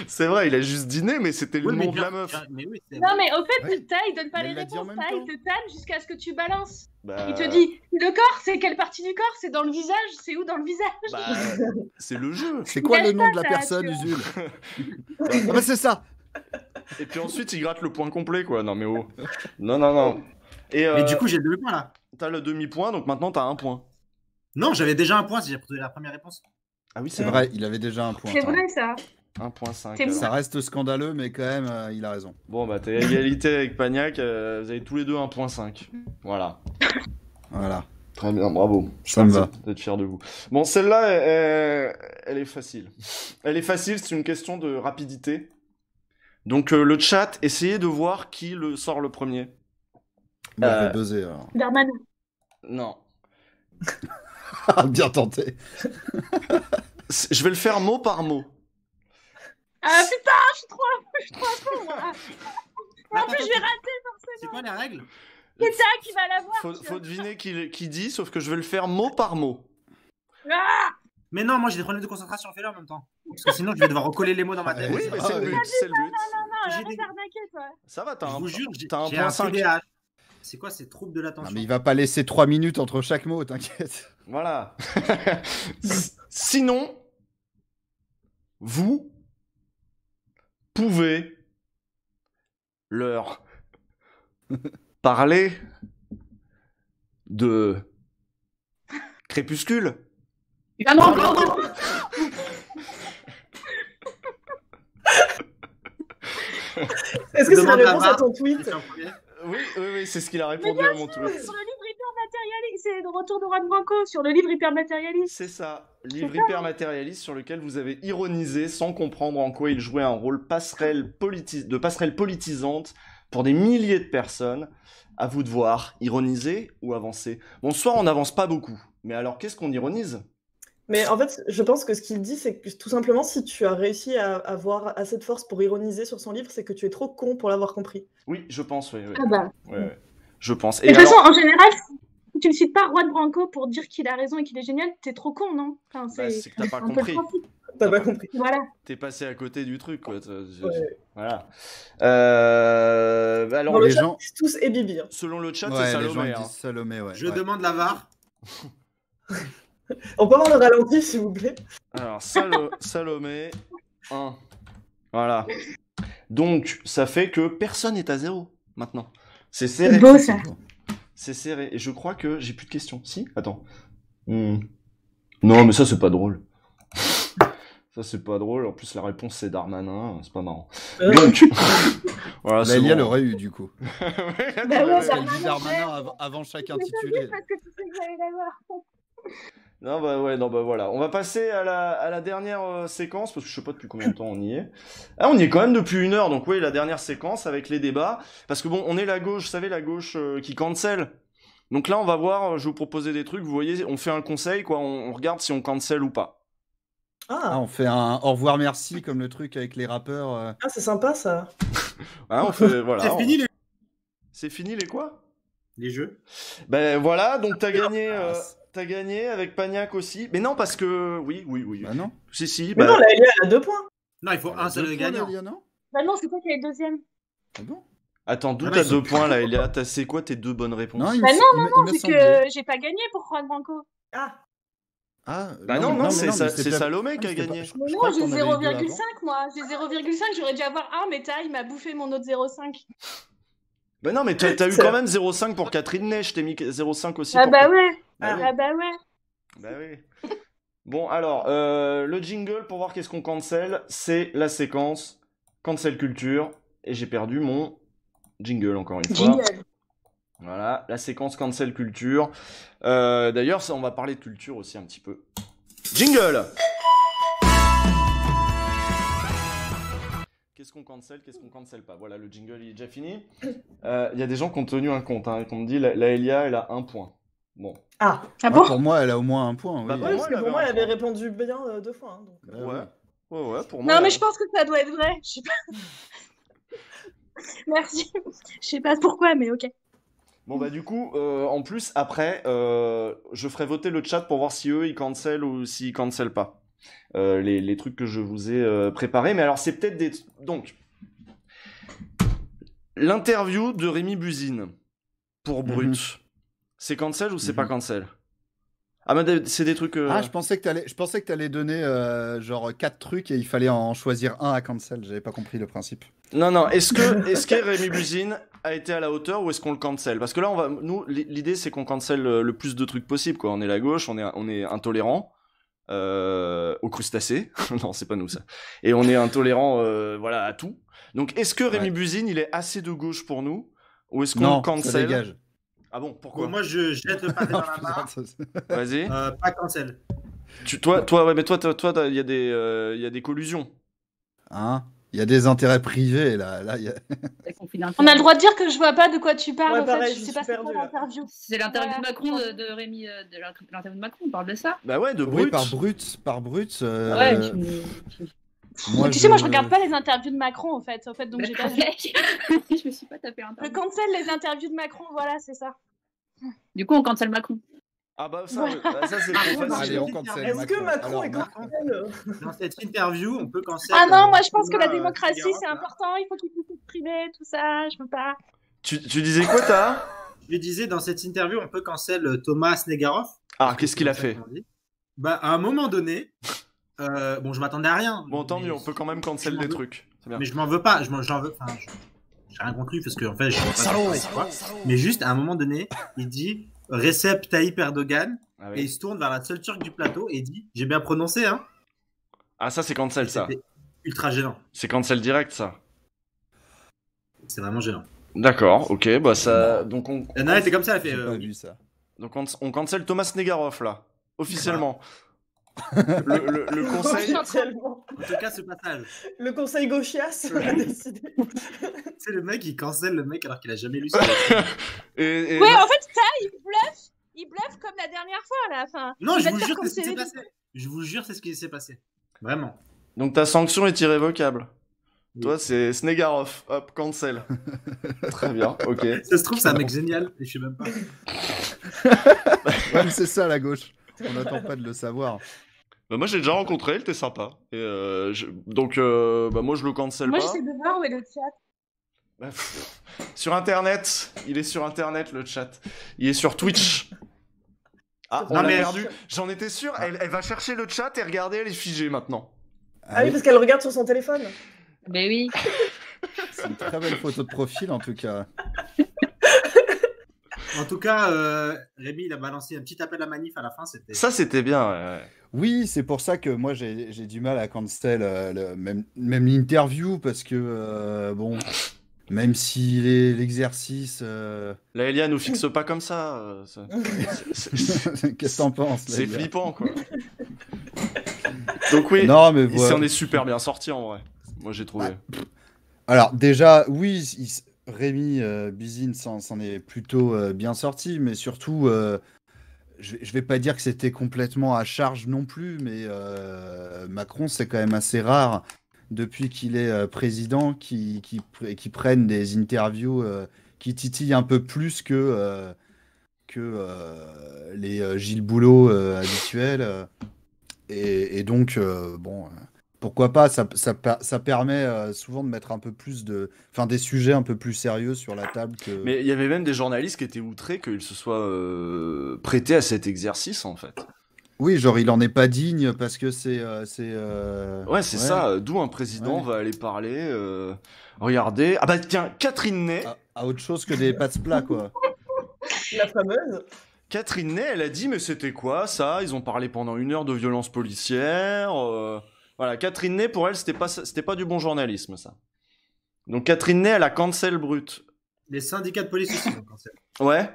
C'est vrai, il a juste dîné, mais c'était le Oui, mais nom de la bien- meuf. Mais oui, c'est Non, vrai. mais au fait, Ouais. il donne pas Mais les elle l'a dit en réponses. même Il temps. te tanne jusqu'à ce que tu balances. Bah, Il te dit, le corps, c'est quelle partie du corps? C'est dans le visage? C'est où dans le visage? bah, c'est le jeu. C'est quoi le Lâche nom de la ça, personne, tu Usul? Ah bah c'est ça. Et puis ensuite, il gratte le point complet, quoi. Non, mais oh. Non. Et Mais du coup, j'ai le demi-point là. t'as le demi-point, donc maintenant t'as un point. Non, j'avais déjà un point si j'ai trouvé la première réponse. Ah oui, C'est vrai, il avait déjà un point. C'est vrai, ça. 1.5. C'est alors. Ça reste scandaleux, mais quand même, il a raison. Bon, bah, t'es à égalité avec Pagnac, vous avez tous les deux 1.5. Voilà. Voilà. Très bien, bravo. Ça me va. D'être fier de vous. Bon, celle-là, elle est facile. Elle est facile, c'est une question de rapidité. Donc, le chat, essayez de voir qui sort le premier. Bon, je vais buzzer alors. Darmanin. Non. Bien tenté. Je vais le faire mot par mot. Ah putain, je suis trop à fond, moi. En plus, je vais rater C'est quoi les règles? C'est ça qui va l'avoir. Faut deviner qui dit, sauf que je vais le faire mot par mot. Ah, Mais non, moi j'ai des problèmes de concentration, fais-le en même temps. Parce que sinon je vais devoir recoller les mots dans ma tête. Oui, mais c'est le oui. but, c'est le but. non, J'ai arrête des- d'arnaquer, toi. Ça va, t'as Je un, vous jure, t'as un j'ai point un 5. TDAH. C'est quoi ces troubles de Non, l'attention? mais il va pas laisser 3 minutes entre chaque mot, t'inquiète. Voilà. Sinon, vous pouvez leur parler de Crépuscule. Ah non, encore non. Est-ce que c'est la Demande la réponse à barre. ton tweet? C'est un premier. Oui, c'est ce qu'il a répondu à mon tweet. Sur le livre Hyper Matérialiste, c'est le retour de Juan Branco sur le livre Hyper Matérialiste. C'est ça, livre hyper matérialiste sur lequel vous avez ironisé sans comprendre en quoi il jouait un rôle de passerelle politisante pour des milliers de personnes. À vous de voir, ironiser ou avancer. Bon, ce soir, on n'avance pas beaucoup. Mais alors, qu'est-ce qu'on ironise? Mais en fait, je pense que ce qu'il dit, c'est que tout simplement, si tu as réussi à avoir assez de force pour ironiser sur son livre, c'est que tu es trop con pour l'avoir compris. Oui, je pense, oui. Ah bah. Ouais. Je pense. Et de toute façon, en général, si tu ne cites pas Juan Branco pour dire qu'il a raison et qu'il est génial, t'es trop con, non? Enfin, bah, c'est que t'as pas un peu le compris. principe. T'as pas compris. Voilà. T'es passé à côté du truc, quoi. Ouais. Voilà. Alors, Dans le les chat, gens- ils disent tous et Bibi. Hein. selon le chat, Ouais, c'est les gens Salomé. ils Hein. disent Salomé, ouais. Je Ouais. demande la VAR. On peut avoir le ralenti, s'il vous plaît? Alors, Salomé, 1. Voilà. Donc, ça fait que personne n'est à 0, maintenant. C'est serré. C'est beau, ça. C'est serré. Et je crois que j'ai plus de questions. Si? Attends. Non, mais ça, c'est pas drôle. Ça, c'est pas drôle. En plus, la réponse, c'est Darmanin. C'est pas marrant. Donc, voilà, Là, c'est Elia bon. l'aurait eu, du coup. Bah ouais, Parce qu'elle Darmanin, dit Darmanin avant chaque Je l'ai pas dit intitulé. parce que tu sais que j'allais l'avoir. Non, bah ouais, non, bah voilà. On va passer à la dernière séquence, parce que je sais pas depuis combien de temps on y est. Ah, on y est quand même depuis 1 heure, donc oui, la dernière séquence avec les débats. Parce que bon, on est la gauche, vous savez, la gauche qui cancel. Donc là, on va voir, je vais vous proposer des trucs, vous voyez, on fait un conseil, quoi, on regarde si on cancel ou pas. Ah, on fait un au revoir merci comme le truc avec les rappeurs. Ah, c'est sympa ça. Hein, on fait, voilà. C'est fini C'est fini les quoi? les jeux. Ben voilà, donc t'as gagné avec Pagnac aussi. Mais non, parce que, oui. Bah non. Si, Mais bah... non, la Elia, elle a 2 points. Non, il faut un seul gagnant. Non Bah non, c'est toi qui es deuxième. ah bon Attends, d'où Ah, t'as mais 2 points là, Elia? C'est quoi tes 2 bonnes réponses? Non, il Bah me, non, il me- il me Vu semblait. que j'ai pas gagné pour Juan Branco. Ah, Ah, Bah non, mais c'est mais c'est Salomé qui a c'était gagné. Mais je non, crois j'ai qu'on avait eu deux 0,5 avant. moi. J'ai 0,5, j'aurais dû avoir 1, mais il m'a bouffé mon autre 0,5. Bah non, mais t'as eu C'est- quand même 0,5 pour Catherine Ney, je t'ai mis 0,5 aussi Ah pour... bah ouais. Bah oui. Ah bah ouais. Bah oui. Bon, alors, le jingle pour voir qu'est-ce qu'on cancel, c'est la séquence cancel culture. Et j'ai perdu mon jingle encore une fois. Jingle. Voilà, la séquence cancel culture. D'ailleurs, on va parler de culture aussi un petit peu. Jingle! Qu'est-ce qu'on cancel pas? Voilà, le jingle il est déjà fini. Il y a des gens qui ont tenu un compte, hein, et qui ont dit la Elia, elle a 1 point. Bon. ah. Ah bon? Pour moi, elle a au moins un point. Bah, Oui. pour Ouais, moi, parce que elle pour moi, avait elle un avait point. répondu bien 2 fois. Hein, donc. Bah Ouais, pour moi. Non, mais je pense que ça doit être vrai. Je sais pas. Merci. Je sais pas pourquoi, mais ok. Bon bah du coup, en plus, après, je ferai voter le chat pour voir si eux, ils cancel ou s'ils cancel pas. Les trucs que je vous ai préparés. Mais alors, c'est peut-être des... Donc, l'interview de Rémi Buzine pour Brut, c'est cancel ou c'est pas cancel? Ah, mais c'est des trucs... Ah, je pensais que t'allais donner genre 4 trucs et il fallait en choisir un à cancel. J'avais pas compris le principe. Non, est-ce que Rémi Buzine a été à la hauteur ou est-ce qu'on le cancel? Parce que là, nous, l'idée, c'est qu'on cancel le plus de trucs possible, quoi. On est la gauche, on est intolérant aux crustacés. Non, c'est pas nous, ça. Et on est intolérant, voilà, à tout. Donc, est-ce que Rémi Buzine, il est assez de gauche pour nous ou est-ce qu'on le Non, ça cancel? dégage. Ah bon, pourquoi? Bon, moi, je jette le pâté dans la Putain, mare. Vas-y. Pas cancel. Ouais, mais toi, il y a des collusions. Hein? Il y a des intérêts privés là. Là, il y a... On a le droit de dire que je vois pas de quoi tu parles. Ouais, en pareil, fait, je je sais pas suis c'est quoi perdue, là. l'interview. C'est l'interview Voilà. de Macron de Rémi, de l'interview de Macron, on parle de ça. Bah ouais, de Oui, Brut. par brut. Ouais, Moi, Tu sais, moi, je regarde pas les interviews de Macron, en fait, donc j'ai pas vu. je me suis pas tapé Je l'interview. cancel les interviews de Macron, voilà, c'est ça. Du coup, on cancel Macron. Ah bah ça, Voilà. ça c'est trop facile. Allez, on cancel. Est-ce que Macron Alors, est Macron. cancel? Dans cette interview, on peut cancel. Ah non, moi, je pense que la Thomas, démocratie, Figueroa, c'est là. important, il faut qu'il puisse s'exprimer, tout ça, je peux pas. Tu disais quoi, t'as? Je disais, dans cette interview, on peut cancel Thomas Snegarov. Ah, qu'est-ce qu'il a fait? Bah, à un moment donné, bon, je m'attendais à rien. Bon, tant mais- mieux, on peut quand même cancel des trucs. C'est bien. Mais je m'en veux pas, j'en veux. Enfin, j'ai rien contre lui parce que en fait, je sais pas quoi. Mais juste à un moment donné, il dit Recep Tayyip Erdogan Ah, et oui. il se tourne vers la seule turque du plateau et il dit j'ai bien prononcé, hein. Ah, ça c'est cancel, ça. C'était ultra gênant. C'est cancel direct, ça. C'est vraiment gênant. D'accord, ok, bah ça... Donc on... Il y en a un, c'est comme ça, elle fait. J'ai pas Oui. vu ça. Donc on cancel Thomas Negaroff, là. Officiellement. le conseil... Officiellement. En tout cas, ce passage. Le conseil gauchias a décidé. C'est le mec, il cancelle le mec alors qu'il a jamais lu ça. et... Ouais, en fait, ça, il bluffe comme la dernière fois, là. Enfin, Non, il je va vous te faire jure, c'est ce qui s'est canceller. passé. Je vous jure, c'est ce qui s'est passé. Vraiment. Donc ta sanction est irrévocable. Oui. Toi, c'est Snegarov. Hop, cancel. Très bien, ok. Ça se trouve, c'est un mec génial et je sais même pas. Ouais, mais c'est ça la gauche. On n'attend pas de le savoir. Bah moi, j'ai déjà rencontré, il était sympa. Et donc, bah moi, je le cancel Moi, pas. j'essaie de voir où est le chat. Bah, sur Internet. Il est sur Internet, le chat. Il est sur Twitch. Ah, on Non, l'a mais- perdu. J'en étais sûr. Elle va chercher le chat et regardez, elle est figée maintenant. Ah oui, parce qu'elle regarde sur son téléphone. Ben oui. C'est une très belle photo de profil en tout cas. En tout cas, Rémi, il a balancé un petit appel à manif à la fin. C'était. Ça, c'était bien. Ouais. Oui, c'est pour ça que moi j'ai du mal à cancel même l'interview parce que bon, Même si l'exercice... La Elia nous fixe pas comme ça. Qu'est-ce que t'en penses? C'est flippant, quoi. Donc oui, non, mais il s'en est super bien sorti en vrai. Moi j'ai trouvé. Alors déjà, oui, Rémi Bizine s'en est plutôt bien sorti, mais surtout, je vais pas dire que c'était complètement à charge non plus, mais Macron, c'est quand même assez rare depuis qu'il est président qui prenne des interviews qui titillent un peu plus que les Gilles Boulot habituels. Et donc, bon, pourquoi pas, ça permet souvent de mettre un peu plus des sujets un peu plus sérieux sur la table que... Mais il y avait même des journalistes qui étaient outrés qu'il se soit prêté à cet exercice, en fait. Oui, genre, il en est pas digne parce que c'est... Ouais, c'est ça, d'où un président va aller parler, regardez... Ah bah tiens, Catherine Ney... À autre chose que des pâtes plats, quoi. La fameuse. Catherine Ney, elle a dit, mais c'était quoi ça? Ils ont parlé pendant 1 heure de violence policière. Voilà, Catherine Ney, pour elle, c'était pas du bon journalisme, ça. Donc Catherine Ney, elle a cancel brut. Les syndicats de police aussi ont cancel. Ouais.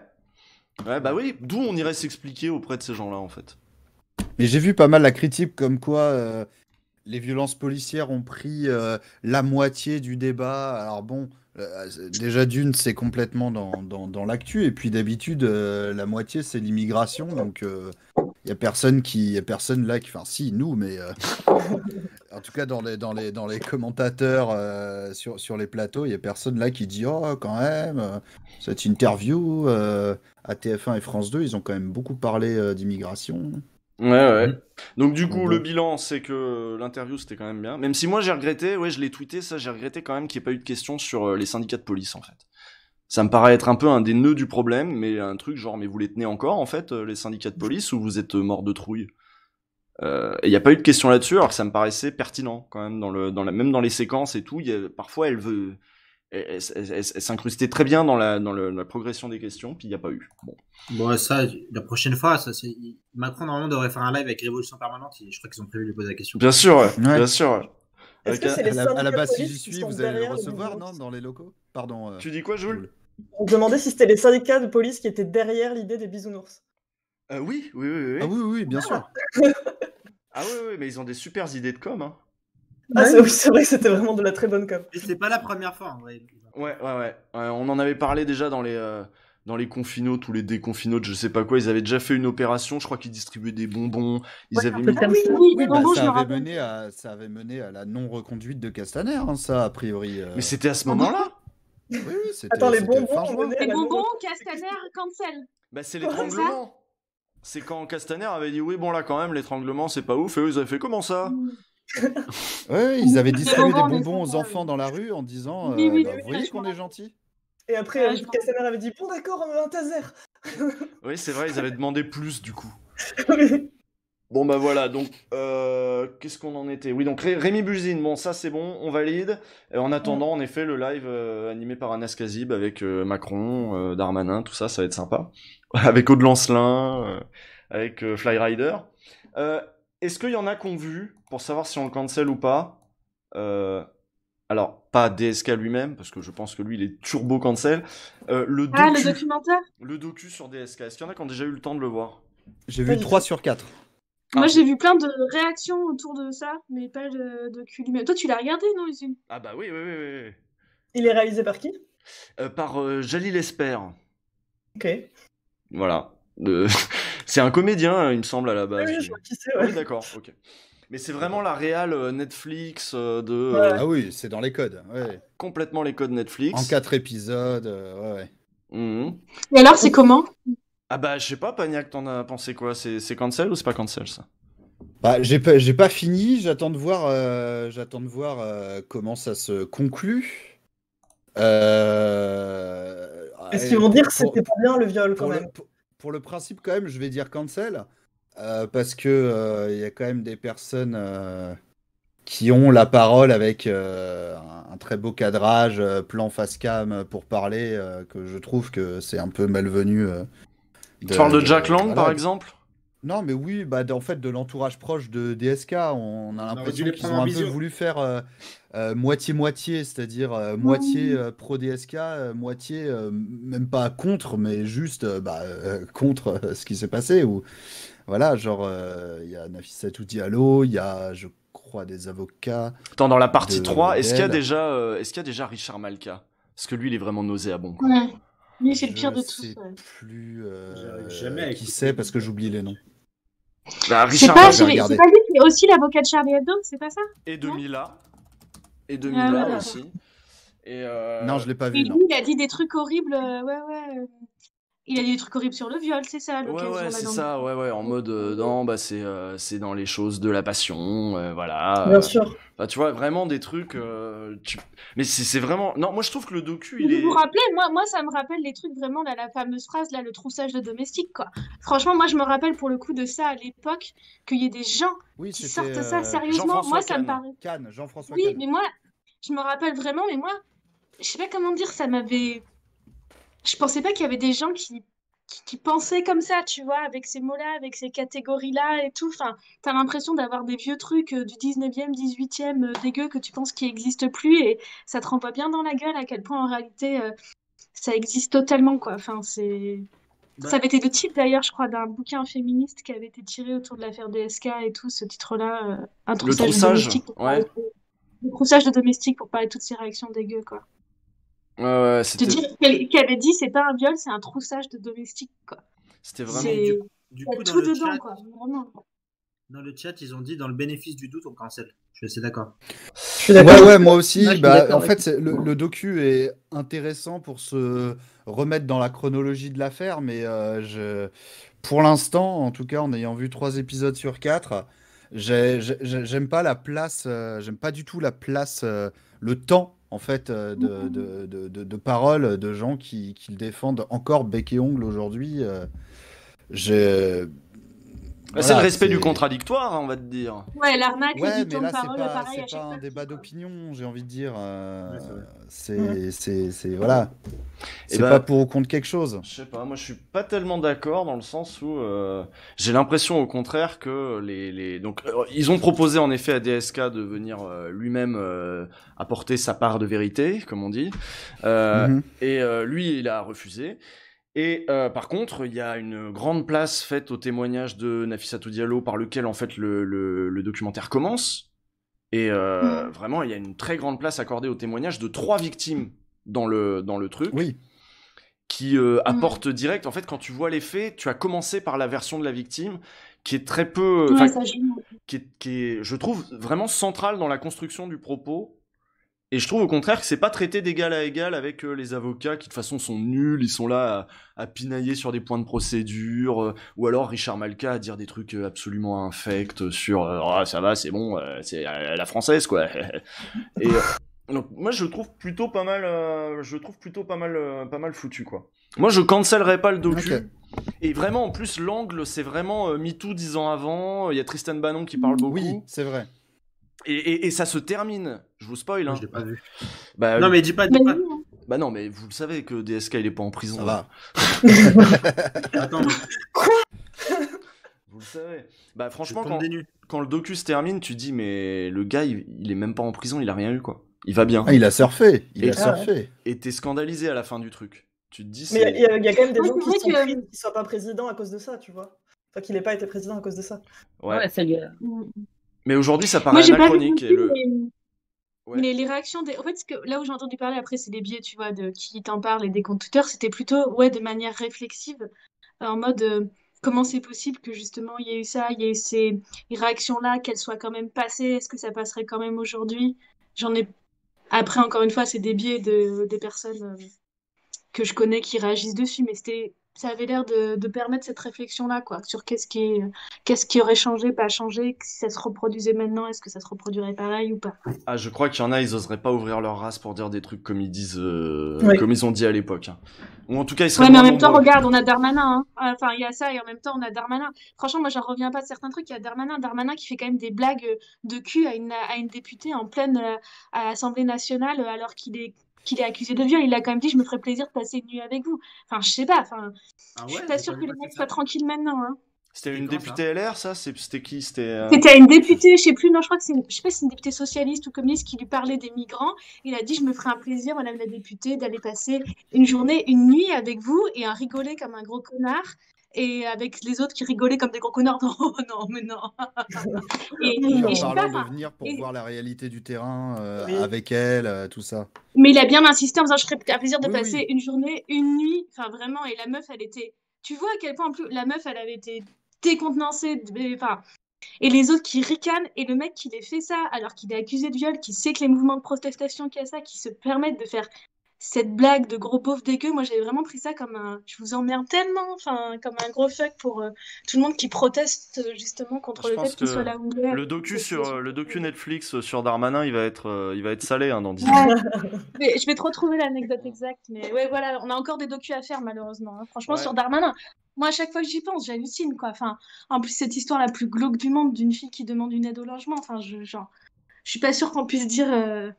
Ouais, bah oui, d'où on irait s'expliquer auprès de ces gens-là, en fait. Mais j'ai vu pas mal la critique comme quoi les violences policières ont pris la moitié du débat. Alors bon, déjà d'une, c'est complètement dans l'actu. Et puis d'habitude, la moitié, c'est l'immigration. Donc il y a personne là qui... Enfin si, nous, mais en tout cas dans les commentateurs sur les plateaux, il y a personne là qui dit « Oh, quand même, cette interview à TF1 et France 2, ils ont quand même beaucoup parlé d'immigration. » Ouais. Donc du coup, Bon. le bilan, c'est que l'interview, c'était quand même bien. Même si moi, j'ai regretté, je l'ai tweeté, ça, j'ai regretté quand même qu'il n'y ait pas eu de questions sur les syndicats de police, en fait. Ça me paraît être un peu un des nœuds du problème, mais un truc genre, mais vous les tenez encore, en fait, les syndicats de police, ou vous êtes morts de trouille? Et il n'y a pas eu de questions là-dessus, alors que ça me paraissait pertinent, quand même, même dans les séquences et tout, parfois, elle s'incrustait très bien dans la progression des questions, puis il n'y a pas eu. Bon, ça, la prochaine fois, Macron, normalement, devrait faire un live avec Révolution Permanente. Je crois qu'ils ont prévu de lui poser la question. Bien sûr, ouais. Bien sûr. Ouais. Est-ce que c'est les à la base, si syndicats j'y de police qui suis, sont vous allez le derrière les recevoir, mouvements non, dans les locaux? Pardon. Tu dis quoi, Jules? On me demandait si c'était les syndicats de police qui étaient derrière l'idée des bisounours. Oui. Ah oui, bien sûr. Ah oui, mais ils ont des super idées de com, hein. Ah, c'est vrai que c'était vraiment de la très bonne com. Et c'est pas la première fois, en vrai. Ouais. On en avait parlé déjà dans les confinotes ou les déconfinotes, je sais pas quoi. Ils avaient déjà fait une opération, je crois qu'ils distribuaient des bonbons. Ils avaient mis... Ça avait mené à la non-reconduite de Castaner, hein, ça, a priori. Mais c'était à ce moment-là? Oui, c'était. Attends, les bonbons, fin juin. Les bonbons, Castaner, cancel. Bah, c'est l'étranglement. C'est quand Castaner avait dit, oui, bon, là, quand même, l'étranglement, c'est pas ouf. Et eux, ils avaient fait, comment ça? Ouais, ils avaient distribué des bonbons aux enfants dans la rue en disant Oui, vous voyez qu'on est gentil. Et après, Castaner avait dit bon, d'accord, un taser. Oui, c'est vrai, ils avaient demandé plus du coup. Bon, bah voilà, donc, qu'est-ce qu'on en était? Oui, donc Rémi Buzine, bon, ça c'est bon, on valide. Et en attendant, en effet, le live animé par Anas Kazib avec Macron, Darmanin, tout ça, ça va être sympa. Avec Aude Lancelin, avec Flyrider. Est-ce qu'il y en a qu'on vu, pour savoir si on le cancel ou pas? Alors, pas DSK lui-même, parce que je pense que lui, il est turbo cancel. Le documentaire? Le docu sur DSK. Est-ce qu'il y en a qui ont déjà eu le temps de le voir? J'ai vu 3 sur 4. Moi, j'ai vu plein de réactions autour de ça, mais pas de docu lui-même. Toi, tu l'as regardé, non, Usine? Ah bah oui. Il est réalisé par qui? Par Jalil Esper. Ok. Voilà. C'est un comédien, il me semble, à la base. Oui, je vois qui c'est, ouais. Oui, d'accord, ok. Mais c'est vraiment la réal Netflix de... Ah oui, c'est dans les codes. Ouais. Complètement les codes Netflix. En 4 épisodes, ouais. Et alors, c'est comment? Ah bah, je sais pas, Pagnac, t'en as pensé quoi? C'est cancel ou c'est pas cancel, ça? Bah, j'ai pas fini, j'attends de voir comment ça se conclut. Est-ce qu'ils vont dire que c'était pas bien le viol quand même? Pour le principe, quand même, je vais dire cancel. Parce que y a quand même des personnes qui ont la parole avec un très beau cadrage, plan face cam pour parler, que je trouve que c'est un peu malvenu. Tu parles de Jack Lang, par exemple? Non, mais oui, bah, en fait, de l'entourage proche de DSK, on a On aurait dû l'impression les qu'ils prendre ont en un peu visio. voulu faire moitié-moitié, c'est-à-dire moitié pro DSK, moitié même pas contre, mais juste contre ce qui s'est passé. Ou voilà, genre il y a Nafissatou Diallo, il y a, je crois, des avocats Attends, dans la partie 3, d'elle. est-ce qu'il y a déjà Richard Malka? Parce que lui, il est vraiment nauséabond, quoi. Ouais. Lui, c'est le pire Je de tous. sais Ouais. plus J'arrive jamais à qui écouter, c'est parce que donc, j'oublie les noms. Bah, C'est Richard pas, Malka Je vais c'est regarder. pas lui qui est aussi l'avocat de Charlie Hebdo, c'est pas ça? et de Non. Mila. Et de Ah Mila ouais, d'accord. aussi. Et Non, je l'ai pas Et vu, non. lui, il a dit des trucs horribles. Il a dit des trucs horribles sur le viol, c'est ça, à ouais, l'occasion ouais, là c'est dans ça, ouais, en mode, non, bah c'est dans les choses de la passion, voilà. Bien sûr. Bah, tu vois, vraiment des trucs, mais c'est vraiment... Non, moi je trouve que le docu, il Vous vous est... rappelez, moi, ça me rappelle les trucs vraiment, là, la fameuse phrase, là, le troussage de domestique, quoi. Franchement, moi, je me rappelle pour le coup de ça à l'époque, qu'il y ait des gens Oui, qui c'était sortent ça sérieusement. Jean-François Moi, ça me Kahn. paraît. Jean-François Oui, Kahn. mais moi, je me rappelle vraiment, mais moi, je sais pas comment dire, ça m'avait. Je pensais pas qu'il y avait des gens qui pensaient comme ça, tu vois, avec ces mots-là, avec ces catégories-là et tout. Enfin, t'as l'impression d'avoir des vieux trucs du 19e, 18e dégueux que tu penses qui n'existent plus et ça te renvoie bien dans la gueule à quel point en réalité ça existe totalement, quoi. Enfin, c'est. Bah, Ça avait été le titre d'ailleurs, je crois, d'un bouquin féministe qui avait été tiré autour de l'affaire DSK et tout, ce titre-là, un Le troussage de troussage, domestique pour ouais. le troussage de domestique pour parler de toutes ces réactions dégueu, quoi. Ouais, Te dire qu'elle avait dit c'est pas un viol, c'est un troussage de domestique, quoi. c'était mais vraiment... C'est. du Il y coup, a tout dedans, quoi. Vraiment. dans le chat, ils ont dit dans le bénéfice du doute, on cancelle. Je suis assez d'accord. Je suis d'accord. Ouais, moi aussi. Ouais, je suis Bah, d'accord en fait, avec le docu est intéressant pour se remettre dans la chronologie de l'affaire, mais pour l'instant, en tout cas, en ayant vu 3 épisodes sur 4, j'aime pas la place, j'aime pas du tout la place, le temps, en fait, de parole de gens qui le défendent encore bec et ongle aujourd'hui. J'ai- Bah, c'est le voilà, respect du c'est- contradictoire, hein, on va te dire. Ouais, l'arnaque Ouais, du mais temps là, de parole, pareil, à c'est chaque pas un fois. débat d'opinion, j'ai envie de dire. Ouais, c'est vrai. Voilà. Et C'est bah, pas pour ou contre quelque chose. je sais pas, moi je suis pas tellement d'accord dans le sens où j'ai l'impression au contraire que donc ils ont proposé en effet à DSK de venir lui-même apporter sa part de vérité, comme on dit, Mhm. et lui il a refusé. Et par contre, il y a une grande place faite au témoignage de Nafissatou Diallo par lequel en fait le documentaire commence. Et vraiment, il y a une très grande place accordée au témoignage de 3 victimes dans le truc. Oui. Qui apporte direct. En fait, quand tu vois les faits, tu as commencé par la version de la victime, qui est très peu, Ouais, ça joue. qui est, je trouve, vraiment centrale dans la construction du propos. Et je trouve au contraire que c'est pas traité d'égal à égal avec les avocats qui de toute façon sont nuls, ils sont là à pinailler sur des points de procédure, ou alors Richard Malka à dire des trucs absolument infects sur oh, ça va, c'est bon, c'est la française quoi. Et donc moi je le trouve plutôt pas mal, pas mal foutu quoi. Moi je cancellerais pas le docu. Ok. Et vraiment en plus l'angle c'est vraiment MeToo 10 ans avant. Il y a Tristan Bannon qui parle beaucoup. Oui, c'est vrai. Et ça se termine. Je vous spoil. Moi, Hein. je l'ai pas vu. Bah, Non, mais dis pas. Mais Dis pas. oui, hein. bah non mais vous le savez que DSK il est pas en prison. Ça va. Attends, Vous le savez. Bah franchement je tombe des nues. quand le docu se termine, tu dis mais le gars il est même pas en prison, il a rien eu quoi. Il va bien. Ah, il a surfé. Il Et- a surfé. Et t'es scandalisé à la fin du truc. Tu te dis Mais c'est... il y a quand même des Ouais, gens c'est qui vrai sont que- tristes qu'il soit pas président à cause de ça, tu vois. Enfin, qu'il ait pas été président à cause de ça. Ouais. Ouais, ça lui a- Mais aujourd'hui ça Moi, paraît j'ai pas vu anachronique. non Et plus, le... mais Ouais. les réactions des. En fait, là où j'ai entendu parler, après, c'est des biais, tu vois, de qui t'en parle et des comptes Twitter, c'était plutôt, ouais, de manière réflexive, en mode comment c'est possible que justement il y ait eu ça, il y ait eu ces réactions-là, qu'elles soient quand même passées, est-ce que ça passerait quand même aujourd'hui? J'en ai. Après, encore une fois, c'est des biais des personnes que je connais qui réagissent dessus, mais ça avait l'air de permettre cette réflexion-là, quoi, sur qu'est-ce qui aurait changé, pas changé, si ça se reproduisait maintenant, est-ce que ça se reproduirait pareil ou pas? Ah je crois qu'il y en a ils oseraient pas ouvrir leur race pour dire des trucs comme ils disent, Oui. comme ils ont dit à l'époque. Hein. Ou en tout cas ils seraient Ouais, mais en moins même temps, nombreux. regarde, on a Darmanin, hein. Enfin, il y a ça, et en même temps, on a Darmanin. Franchement, moi, j'en reviens pas de certains trucs. Il y a Darmanin qui fait quand même des blagues de cul à une députée en pleine à l'Assemblée nationale, alors qu'il est accusé de viol. Il a quand même dit, je me ferais plaisir de passer une nuit avec vous. Enfin, je sais pas. Enfin, Ah je suis ouais, pas j'ai sûre pas que vu les passer mecs ça. soient tranquilles maintenant, hein. C'était une quand, députée LR, ça? C'était qui? C'était à une députée, je sais plus, non, je crois que je sais pas si c'est une députée socialiste ou communiste qui lui parlait des migrants. Il a dit, je me ferai un plaisir, madame la députée, d'aller passer une journée, une nuit avec vous et à rigoler comme un gros connard. Et avec les autres qui rigolaient comme des gros connards. Non, non, mais non. Et en je sais pas, parlant de enfin, venir pour voir la réalité du terrain Oui. avec elle, tout ça. mais il a bien insisté en disant, je ferais un plaisir de Oui, passer oui. une journée, une nuit. Enfin, vraiment, et la meuf, elle était... Tu vois à quel point, en plus, la meuf, elle avait été décontenancée. Enfin, et les autres qui ricanent, et le mec qui les fait ça, alors qu'il est accusé de viol, qui sait que les mouvements de protestation qu'il y a ça, qui se permettent de faire cette blague de gros beauf dégueu, moi j'avais vraiment pris ça comme un... Je vous emmerde tellement, enfin, comme un gros fuck pour tout le monde qui proteste justement contre Je le pense fait qu'il que soit là où il est. le docu Netflix sur Darmanin, il va être salé dans 10 ans. Ouais. Je vais te retrouver l'anecdote exacte, mais ouais, voilà, on a encore des docus à faire malheureusement. Hein. Franchement, Ouais. sur Darmanin, moi à chaque fois que j'y pense, j'hallucine quoi. Enfin, en plus, cette histoire la plus glauque du monde d'une fille qui demande une aide au logement, enfin, je suis pas sûre qu'on puisse dire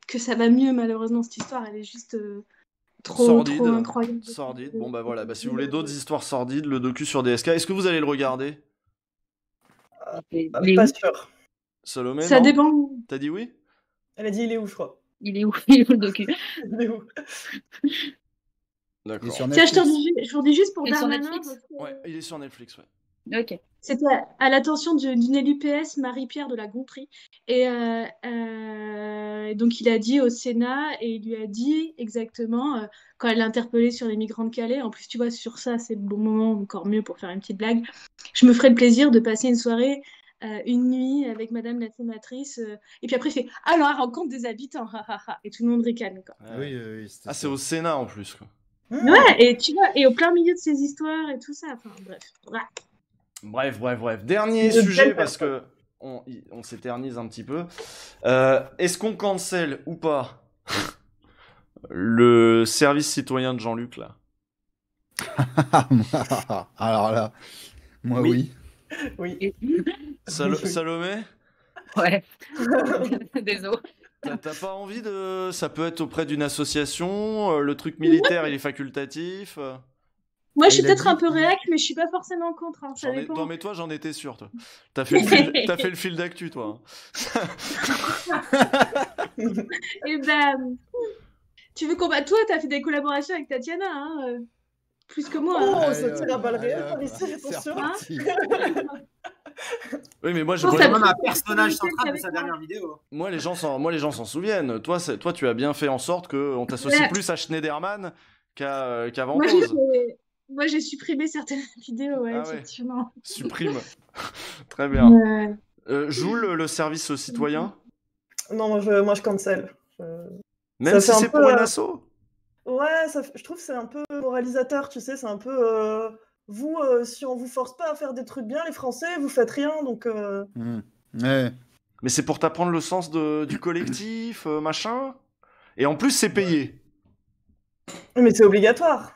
que ça va mieux malheureusement, cette histoire, elle est juste trop Sordide. incroyable. Sordide. Bon bah voilà, si vous voulez d'autres histoires sordides, le docu sur DSK, est-ce que vous allez le regarder? Pas sûr. Salomé, Ça non? dépend. T'as dit oui? Elle a dit il est où, je crois. Il est où le docu? Il est où? Il est D'accord. sur Tiens, Netflix. je vous dis juste pour Il est sur Darmanin, Netflix parce que Ouais, il est sur Netflix, ouais. Ok. c'était à l'attention d'une élue PS, Marie-Pierre de la Gontrie. Et donc, il a dit au Sénat, et il lui a dit exactement, quand elle l'a interpellé sur les migrants de Calais, en plus, tu vois, sur ça, c'est le bon moment, encore mieux pour faire une petite blague. Je me ferais le plaisir de passer une soirée, une nuit avec madame la sénatrice. Et puis après, il fait ah, alors, elle rencontre des habitants, ha, ha, ha. Et tout le monde ricane, quoi. Oui, oui, c'était Ah, ça. c'est au Sénat en plus, quoi. Ouais, et tu vois, et au plein milieu de ces histoires et tout ça, enfin, bref. Ouais. Bref. Dernier Une sujet, belle parce que on s'éternise un petit peu. Est-ce qu'on cancel ou pas le service citoyen de Jean-Luc, là? Alors là, moi oui. Oui. Et- Salomé? Ouais. Désolé. T'as pas envie de... Ça peut être auprès d'une association, le truc militaire, il est facultatif. Moi, je suis Il a peut-être dit un peu qu'il- réac, mais je suis pas forcément contre. Hein, ça dépend. Non mais toi, j'en étais sûr, toi. T'as fait le fil d'actu, toi. Et ben, tu veux combattre toi, t'as fait des collaborations avec Tatiana, hein, plus que moi. Oh, Hein. ça tire à balles réelles par ici, c'est attention. reparti. Oui, mais moi, Oh, C'est ça- même un personnage central de avec sa moi. dernière vidéo. moi, les gens s'en souviennent. Toi, tu as bien fait en sorte qu'on t'associe Ouais. plus à Schneiderman qu'à Moi, Ventose. j'ai supprimé certaines vidéos, ouais, Ah ouais. effectivement. Supprime. Très bien. Ouais. Joue le service citoyen, Non, moi je cancel. même Ça si fait un c'est peu, pour une asso. Ouais, je trouve que c'est un peu moralisateur, tu sais, c'est un peu... vous, si on vous force pas à faire des trucs bien, les Français, vous faites rien, donc... Ouais. Mais c'est pour t'apprendre le sens du collectif, machin. Et en plus, c'est payé. Mais c'est obligatoire.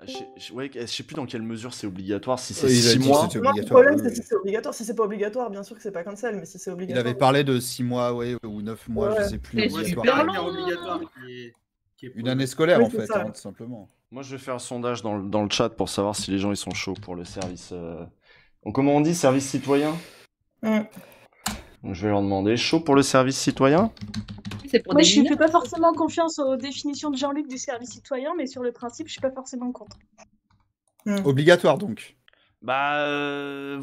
Je sais plus dans quelle mesure c'est obligatoire, si c'est Il a 6 dit mois. que c'était Non, le obligatoire. problème, oui, c'est oui. si c'est obligatoire. Si c'est pas obligatoire, bien sûr que c'est pas cancel, mais si c'est Il obligatoire... avait parlé de 6 mois, ouais, ou 9 mois, Ouais. je sais plus. Mais Ouais, super super obligatoire. long. obligatoire qui est Une année scolaire, Oui, en c'est fait, ça. tout simplement. Moi, je vais faire un sondage dans le chat pour savoir si les gens ils sont chauds pour le service. Comment on dit, service citoyen? Ouais. Donc, je vais leur demander, chaud pour le service citoyen? C'est pour Moi, des je fais mineurs. pas forcément confiance aux définitions de Jean-Luc du service citoyen, mais sur le principe, je suis pas forcément contre. Obligatoire, donc. Bah,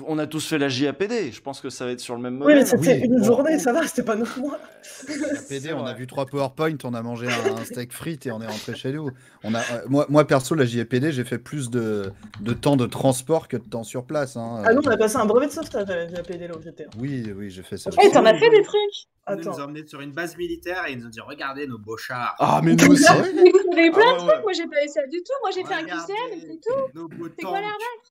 on a tous fait la JAPD. Je pense que ça va être sur le même Oui, modèle. mais c'était Oui, une bon. journée, ça va, c'était pas 9 mois. La PD, C'est on a vrai. vu 3 PowerPoint, on a mangé un steak frites et on est rentré chez nous. Moi, perso, la JAPD, j'ai fait plus de temps de transport que de temps sur place. Hein. Ah non, on a passé un brevet de sauvetage à la PD là où j'étais. Oui, j'ai fait ça. Eh, t'en as fait des trucs? Ils nous Attends. ont emmenés sur une base militaire et ils nous ont dit regardez nos beaux chars. Ah, mais nous aussi. Mais vous avez plein Ah, de ouais, trucs, ouais. moi j'ai pas eu ça du tout. Moi j'ai fait un Regardez QCM et c'est tout. nos beaux C'est quoi tanks. l'arnaque?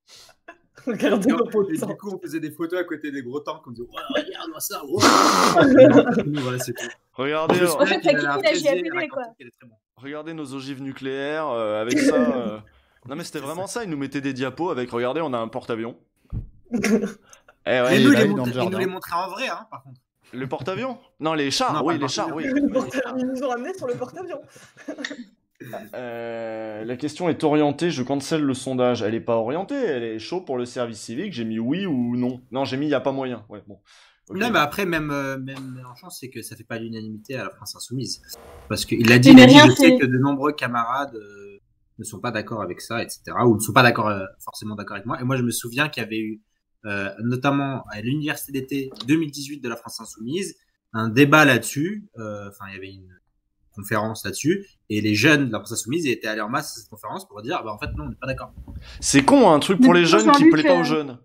Regardez Et nos pots de du sang. coup, on faisait des photos à côté des gros tanks. On disait ouais, regarde-moi ça. Ouais. Voilà, c'est tout. Regardez, Je me En souviens fait, qu'il t'as avait un kiffé la fraisier à JAPD, la quoi. cantine qui était très bon. regardez nos ogives nucléaires avec ça. Non, mais c'était vraiment ça. Ils nous mettaient des diapos avec, regardez, on a un porte-avions. Eh Mais ouais, il nous, est là, ils dans le nous jardin. les montraient en vrai, hein, par contre. le porte-avions? Non, les chars, Non, oui, pas les le chars, oui. porte-avions. Ils nous ont ramenés sur le porte-avions. La question est orientée, je cancelle le sondage. Elle est pas orientée, elle est chaud pour le service civique. J'ai mis oui ou non. Non, j'ai mis il y a pas moyen. Ouais, bon. Ok. Non, mais après, même Mélenchon, c'est que ça fait pas l'unanimité à la France Insoumise. Parce qu'il a dit, Oui, mais il a dit, rien je sais fait. que de nombreux camarades ne sont pas d'accord avec ça, etc. Ou ne sont pas d'accord, forcément d'accord avec moi. Et moi, je me souviens qu'il y avait eu, notamment à l'université d'été 2018 de la France Insoumise, un débat là-dessus. Enfin, il y avait une conférence là-dessus. Et les jeunes de la France Insoumise étaient allés en masse à cette conférence pour dire, bah, en fait, non, on n'est pas d'accord. C'est con, hein, un truc pour les Depuis quand jeunes qui Jean-Luc, plaît pas aux jeunes.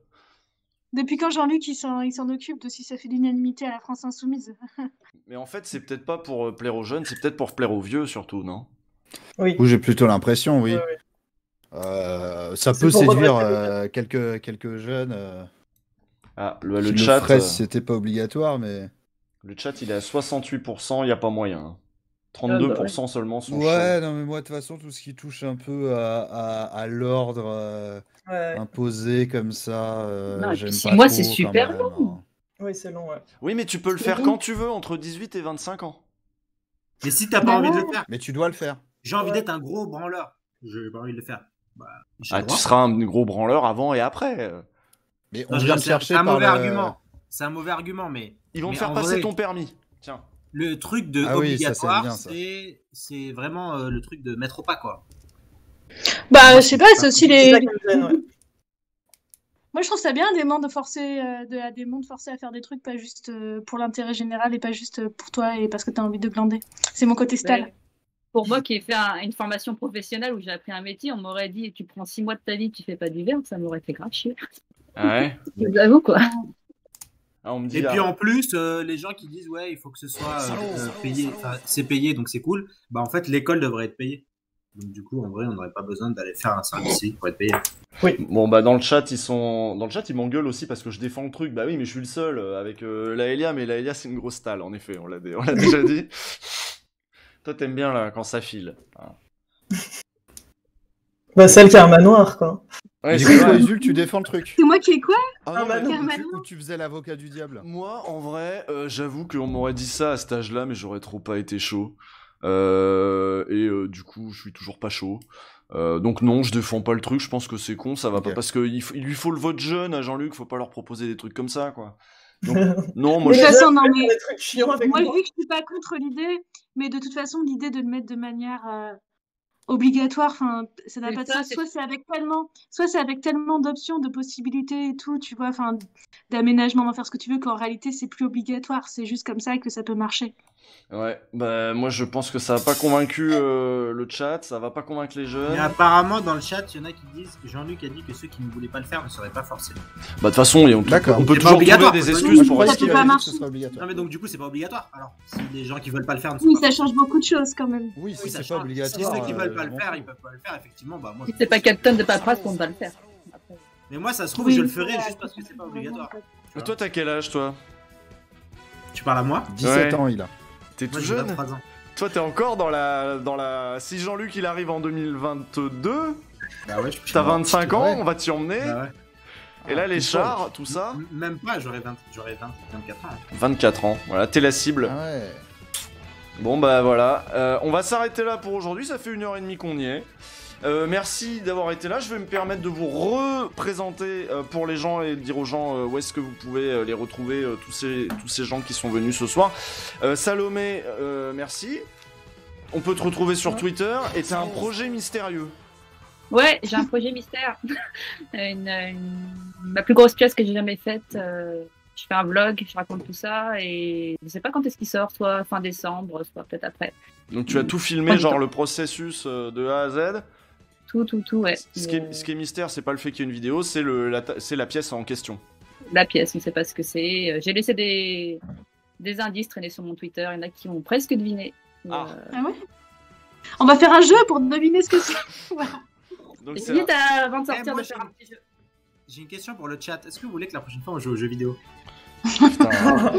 Depuis quand Jean-Luc il s'en occupe de si ça fait l'unanimité à la France Insoumise? Mais en fait, c'est peut-être pas pour plaire aux jeunes, c'est peut-être pour plaire aux vieux surtout, non? Oui. Ou j'ai plutôt l'impression, oui. Ouais, Ça C'est peut pour séduire redresser quelques jeunes Ah, qui le le chat, feraient si c'était pas obligatoire, mais... le chat, il est à 68%, il y a pas moyen. Hein. Ah, bah 32% seulement sont Ouais, chauds. non, mais moi, de toute façon, tout ce qui touche un peu à l'ordre Ouais. imposé comme ça, Non, et j'aime puis pas 6 mois, trop, c'est quand super même, long. hein. Oui, c'est long, ouais. Oui, mais tu peux le C'est faire bon. quand tu veux, entre 18 et 25 ans. Mais si t'as pas Bah envie de ouais. le faire, Mais tu dois le faire. j'ai envie Ouais. d'être un gros branleur. J'ai pas envie de le faire. Bah, j'ai Ah, le tu droit. seras un gros branleur avant et après. Mais Non, on je vient rigole, me c'est chercher un par mauvais le... argument. C'est un mauvais argument, mais Ils vont te Mais faire en passer vrai- ton permis. Tiens. le truc de Ah oui, ça, c'est obligatoire, bien, ça. c'est vraiment le truc de mettre au pas, quoi. Bah, Moi, je sais pas, c'est aussi C'est ça les. qui me gêne, ouais. Moi, je trouve ça bien des mondes forcés, des mondes forcés à faire des trucs pas juste pour l'intérêt général et pas juste pour toi et parce que t'as envie de glander. C'est mon côté style. Ouais. Pour moi qui ai fait une formation professionnelle où j'ai appris un métier, on m'aurait dit tu prends 6 mois de ta vie, tu fais pas d'hiver, ça m'aurait fait grave chier. Ah ouais. Je vous avoue quoi. Ah, on me dit. Et ah, puis en plus, les gens qui disent ouais, il faut que ce soit payé, enfin, c'est payé donc c'est cool. Bah en fait, l'école devrait être payée. Donc du coup, en vrai, on n'aurait pas besoin d'aller faire un service civique pour être payé. Bon bah dans le chat ils m'engueulent aussi parce que je défends le truc. Bah oui mais je suis le seul avec Laelia, mais Laelia c'est une grosse talle en effet, on l'a déjà dit. Toi t'aimes bien là quand ça file. Ah. Bah, celle qui a un manoir, quoi. Ouais, Du c'est coup, toi, vrai. Isul, tu défends le truc. C'est moi qui ai quoi? Ah non, bah mais- non. Où tu faisais l'avocat du diable. Moi en vrai j'avoue qu'on m'aurait dit ça à cet âge-là mais j'aurais trop pas été chaud. Du coup je suis toujours pas chaud. Donc non, je défends pas le truc, je pense que c'est con, ça va pas Ok. parce qu'il lui faut le vote jeune à Jean-Luc, faut pas leur proposer des trucs comme ça quoi. Donc non, moi De je toute Mais façon, non, mais Des trucs chiants avec moi, moi. vu que je suis pas contre l'idée, mais de toute façon, l'idée de le mettre de manière obligatoire, enfin, ça n'a C'est pas de ça, sens. c'est- Soit c'est avec tellement d'options, de possibilités et tout, tu vois, enfin, d'aménagement, d'en faire ce que tu veux, qu'en réalité, c'est plus obligatoire. C'est juste comme ça que ça peut marcher. Ouais, bah moi je pense que ça a pas convaincu le chat, ça va pas convaincre les Mais jeunes. apparemment, dans le chat, il y en a qui disent Jean-Luc a dit que ceux qui ne voulaient pas le faire ne seraient pas forcés. Bah de toute façon, D'accord. on peut C'est pas toujours obligatoire, trouver des parce que excuses oui, pour ça rester. peut pas marcher. Ce serait obligatoire. Non, mais donc du coup, c'est pas obligatoire. Alors, si les gens qui veulent pas le faire ne sont Oui, pas ça forcés. change beaucoup de choses quand même. Oui, si Oui, ça c'est pas change. obligatoire. Si ceux qui veulent pas je le m'en faire, fous. ils peuvent pas le faire, effectivement. Bah, moi, Si c'est pas 4 tonnes de paperasse pour ne pas le faire. Après. Mais moi, ça se trouve, Oui. je le ferai juste parce que c'est pas obligatoire. Mais toi t'as quel âge toi? Tu parles à moi? 17 Ouais. ans, il a. T'es Moi, tout j'ai jeune? 23 ans. Toi t'es encore dans la... Si Jean-Luc il arrive en 2022, Bah ouais, je suis t'as mort. 25 ans, Ouais. on va t'y emmener. Bah ouais. Et là les Ah, chars, tout ça. Même pas, j'aurais 24 ans. 24 ans, voilà, t'es la cible. Ah ouais. Bon bah voilà, on va s'arrêter là pour aujourd'hui, ça fait 1h30 qu'on y est. Merci d'avoir été là, je vais me permettre de vous représenter pour les gens et de dire aux gens où est-ce que vous pouvez les retrouver, tous ces gens qui sont venus ce soir. Salomé, merci. On peut te retrouver sur Twitter et t'as un projet mystérieux. Ouais, j'ai un projet mystère. Ma plus grosse pièce que j'ai jamais faite. Je fais un vlog, je raconte tout ça et je sais pas quand est-ce qu'il sort, soit fin décembre, soit peut-être après. Donc tu as tout filmé, genre le processus de A à Z. Tout, ouais. Ce qui est mystère, c'est pas le fait qu'il y ait une vidéo, c'est la pièce en question. La pièce, on sait pas ce que c'est. J'ai laissé des indices traîner sur mon Twitter, il y en a qui ont presque deviné. Ah. Ah ouais? On va faire un jeu pour deviner ce que c'est. Voilà. Donc c'est Vite avant de sortir moi, de faire un petit jeu. J'ai une question pour le chat. Est-ce que vous voulez que la prochaine fois on joue aux jeux vidéo? Putain.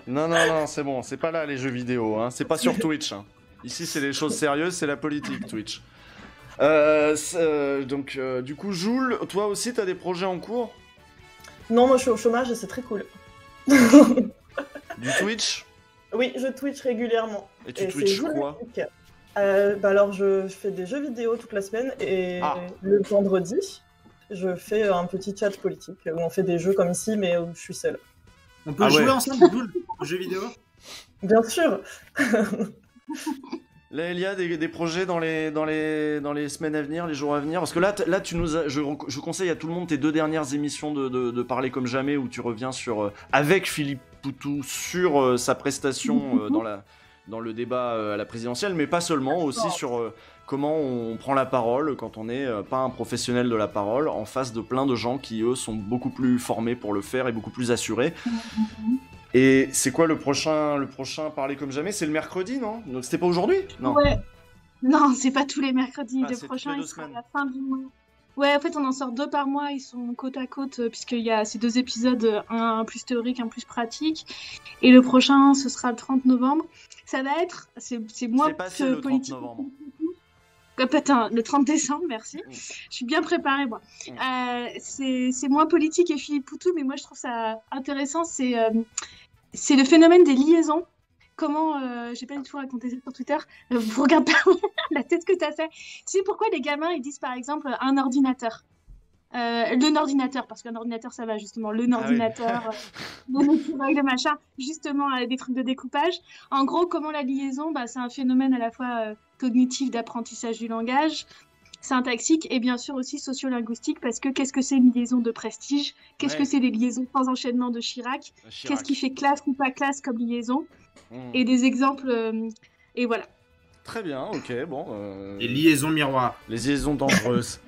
Non, c'est bon, c'est pas là les jeux vidéo, hein. C'est pas sur Twitch. Hein. Ici, c'est les choses sérieuses, c'est la politique, Twitch. Du coup, Joule, toi aussi, t'as des projets en cours? Non, moi je suis au chômage et c'est très cool. Du Twitch? Oui, je Twitch régulièrement. Et tu Et Twitch c'est Jules quoi? Musique. Alors, je fais des jeux vidéo toute la semaine et Ah. le vendredi, je fais un petit chat politique où on fait des jeux comme ici, mais où je suis seule. On peut Ah jouer ouais. ensemble, Jules, aux jeux vidéo? Bien sûr. Là, il y a des projets dans les semaines à venir, les jours à venir. Parce que là, tu nous as, je conseille à tout le monde tes 2 dernières émissions de Parler comme jamais, où tu reviens sur, avec Philippe Poutou sur sa prestation dans le débat à la présidentielle, mais pas seulement, aussi sur comment on prend la parole quand on n'est pas un professionnel de la parole, en face de plein de gens qui, eux, sont beaucoup plus formés pour le faire et beaucoup plus assurés. Et c'est quoi le prochain Parler comme jamais? C'est le mercredi, non? Donc c'était pas aujourd'hui? Non. Ouais. Non, c'est pas tous les mercredis. Ah, Le c'est prochain, toutes les il 2 sera à semaines. la fin du mois. Ouais, en fait, on en sort 2 par mois. Ils sont côte à côte, puisqu'il y a ces 2 épisodes, un plus théorique, un plus pratique. Et le prochain, ce sera le 30 novembre. Ça va être, c'est moins C'est passé le 30 politique. novembre. Putain, le 30 décembre, merci. Mm. Je suis bien préparée, moi. Mm. C'est moins politique et Philippe Poutou, mais moi, je trouve ça intéressant. C'est le phénomène des liaisons. Comment, j'ai pas du tout raconté ça sur Twitter, vous regardez pas la tête que t'as fait. Tu sais pourquoi les gamins, ils disent par exemple un ordinateur le ordinateur, parce qu'un ordinateur ça va justement, le ordinateur, le écureuil, le machin, justement des trucs de découpage. En gros, comment la liaison, c'est un phénomène à la fois cognitif d'apprentissage du langage, syntaxique et bien sûr aussi sociolinguistique, parce que qu'est-ce que c'est une liaison de prestige? Qu'est-ce que c'est les liaisons sans enchaînement de Chirac? Qu'est-ce qui fait classe ou pas classe comme liaison? Et des exemples, et voilà. Très bien, ok, bon. Les liaisons miroirs. Les liaisons dangereuses.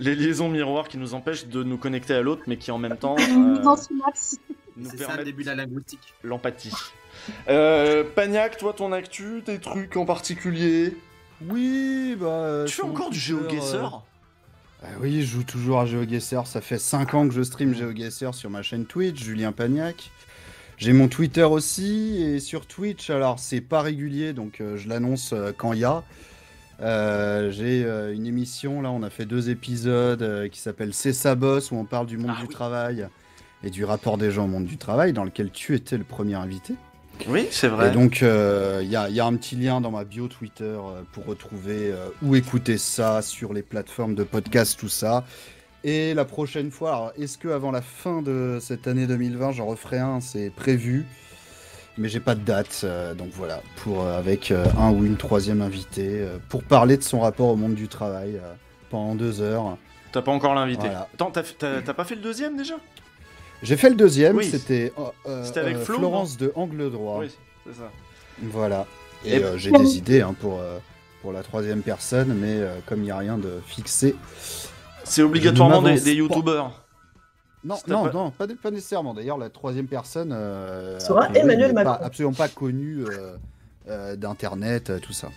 Les liaisons miroirs qui nous empêchent de nous connecter à l'autre, mais qui en même temps Dans synapse. nous C'est ça le permettent début de la linguistique. l'empathie. Pagnac, toi, ton actu, tes trucs en particulier? Oui, bah. Tu fais encore du GeoGuessr? Oui, je joue toujours à GeoGuessr. Ça fait 5 ans que je stream GeoGuessr sur ma chaîne Twitch, Julien Pagnac. J'ai mon Twitter aussi, et sur Twitch, alors c'est pas régulier, donc je l'annonce quand il y a. J'ai une émission, là on a fait 2 épisodes qui s'appelle C'est sa bosse, où on parle du monde du travail et du rapport des gens au monde du travail, dans lequel tu étais le premier invité. Oui, c'est vrai. Et donc il y a un petit lien dans ma bio Twitter pour retrouver ou écouter ça sur les plateformes de podcast, tout ça. Et la prochaine fois, alors est-ce que avant la fin de cette année 2020, j'en referai un, c'est prévu, mais j'ai pas de date, donc voilà, pour avec un ou une troisième invité pour parler de son rapport au monde du travail pendant 2 heures. T'as pas encore l'invité. Voilà. Attends, t'as pas fait le deuxième déjà? J'ai fait le deuxième, Oui. c'était avec Flo, Florence de Angle Droit. Oui, c'est ça. Voilà. Et Et- j'ai des idées pour la troisième personne, mais comme il n'y a rien de fixé. C'est obligatoirement Je ne m'avance des pas. youtubeurs. Non, Si t'as non, pas nécessairement. D'ailleurs, la troisième personne Sera a priori, Emmanuel n'est Macron. absolument pas connue d'internet, tout ça.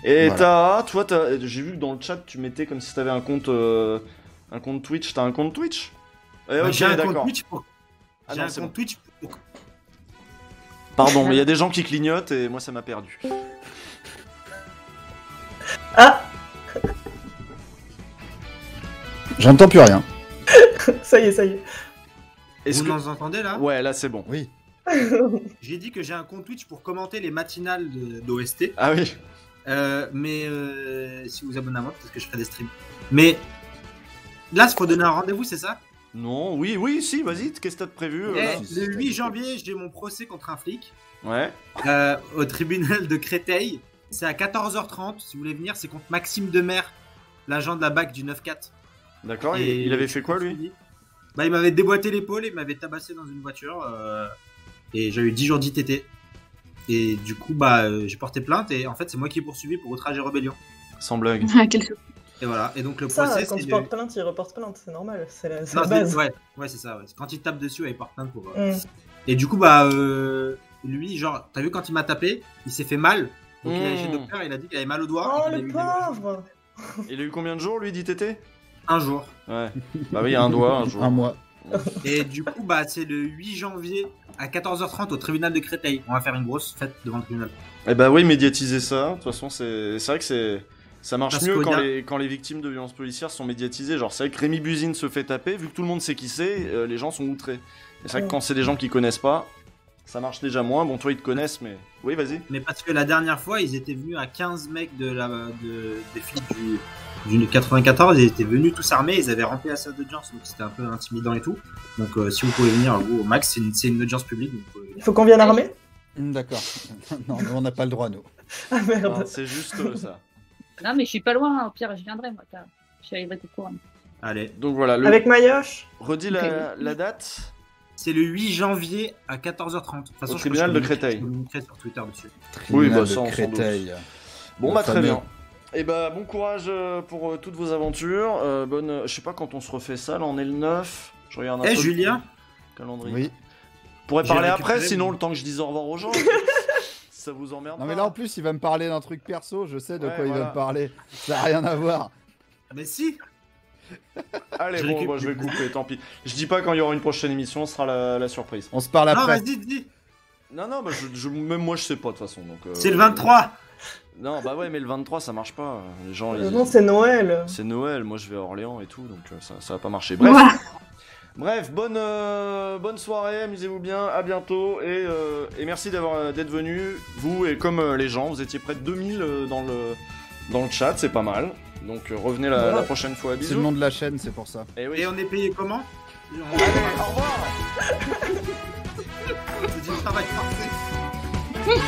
Et Voilà. toi, j'ai vu que dans le chat, tu mettais comme si t'avais un compte Twitch. T'as un compte Twitch? Ok, J'ai un compte d'accord. Twitch pour... Ah J'ai non, un c'est compte bon. Twitch pour... Pardon, mais il y a des gens qui clignotent et moi ça m'a perdu. Ah, J'entends plus rien. ça y est, ça y est. Est-ce Vous que... nous entendez là? Ouais, là c'est bon. Oui. J'ai dit que j'ai un compte Twitch pour commenter les matinales d'OST. Ah oui. Mais si vous abonnez à moi, peut-être que je ferai des streams. Mais là, il faut donner un rendez-vous, c'est ça? Non, oui, si, vas-y, qu'est-ce que t'as de prévu Eh, là si, le si, 8 janvier, j'ai mon procès contre un flic Ouais. au tribunal de Créteil. C'est à 14h30. Si vous voulez venir, c'est contre Maxime Demer, l'agent de la BAC du 9-4. D'accord, Et il avait fait quoi lui? Bah, il m'avait déboîté l'épaule et il m'avait tabassé dans une voiture. Et j'ai eu 10 jours d'ITT. Et du coup, j'ai porté plainte et en fait, c'est moi qui ai poursuivi pour outrage et rébellion. Sans blague. Ah, quel chou. Et voilà. Et donc, le Ça, procès, quand c'est tu le... portes plainte, il reporte plainte, c'est normal, c'est la Non, base. ouais, c'est ça. Ouais. Quand il tape dessus, il porte plainte pour. Mm. Et du coup, lui, genre, t'as vu quand il m'a tapé, il s'est fait mal. Donc il a chez le docteur, il a dit qu'il avait mal au doigt. Oh, et qu'il a le eu des- pauvre. Il a eu combien de jours lui d'ITT? Un jour. Ouais. Bah oui, il y a un doigt, un jour. Un mois. Et du coup, c'est le 8 janvier à 14h30 au tribunal de Créteil. On va faire une grosse fête devant le tribunal. Eh bah oui, médiatiser ça. De toute façon, c'est vrai que ça marche Parce mieux qu'au quand les victimes de violences policières sont médiatisées. Genre, c'est vrai que Rémi Buzine se fait taper, vu que tout le monde sait qui c'est, les gens sont outrés. Et c'est vrai que quand c'est des gens qui connaissent pas, Ça marche déjà moins. Bon, toi, ils te connaissent, mais... Oui, vas-y. Mais parce que la dernière fois, ils étaient venus à 15 mecs des flics du 94, ils étaient venus tous armés, ils avaient rempli la salle d'audience, donc c'était un peu intimidant et tout. Donc si vous pouvez venir, vous, au max, c'est une audience publique. Il faut qu'on vienne armé. D'accord. Non, nous, on n'a pas le droit, nous. Ah merde. Non, c'est juste ça. Non, mais je suis pas loin, au pire, je viendrai, moi. Je suis arrivé tout court. Allez, Donc voilà, Avec Mayoche. redis la date c'est le 8 janvier à 14h30. De toute façon, Au tribunal de Créteil. Je communiquerai sur Twitter dessus. Oui, bah, Tribunal de ça, on s'en Créteil. Bon, Le bah, très fameux. bien. Et bah, bon courage pour toutes vos aventures. Bonne... Je sais pas quand on se refait ça, là, on est le 9. Je regarde un peu le Julien calendrier. Oui. On pourrait J'ai parler récupéré après, sinon mon- le temps que je dise au revoir aux gens. Ça vous emmerde Non, pas mais là, en plus, il va me parler d'un truc perso. Je sais de Ouais, quoi il voilà. va me parler. Ça n'a rien à voir. Mais si. Allez, Je bon, récupère. bah, je vais couper, tant pis. Je dis pas quand il y aura une prochaine émission, ce sera la surprise. On se parle Non, après. vas-y, dis. Non, bah, même moi, je sais pas, de toute façon. Donc, C'est le 23. Non, bah ouais, mais le 23, ça marche pas. Les gens, Non, c'est Noël. c'est Noël, moi je vais à Orléans et tout, donc ça va pas marcher. Bref, bref, bonne soirée, amusez-vous bien, à bientôt, et merci d'être venus, vous, et comme les gens, vous étiez près de 2000 dans le chat, c'est pas mal. Donc revenez la prochaine fois, C'est le bisous. nom de la chaîne, c'est pour ça. Et oui. Et on est payé comment? Allez, au revoir. C'est du travail forcé.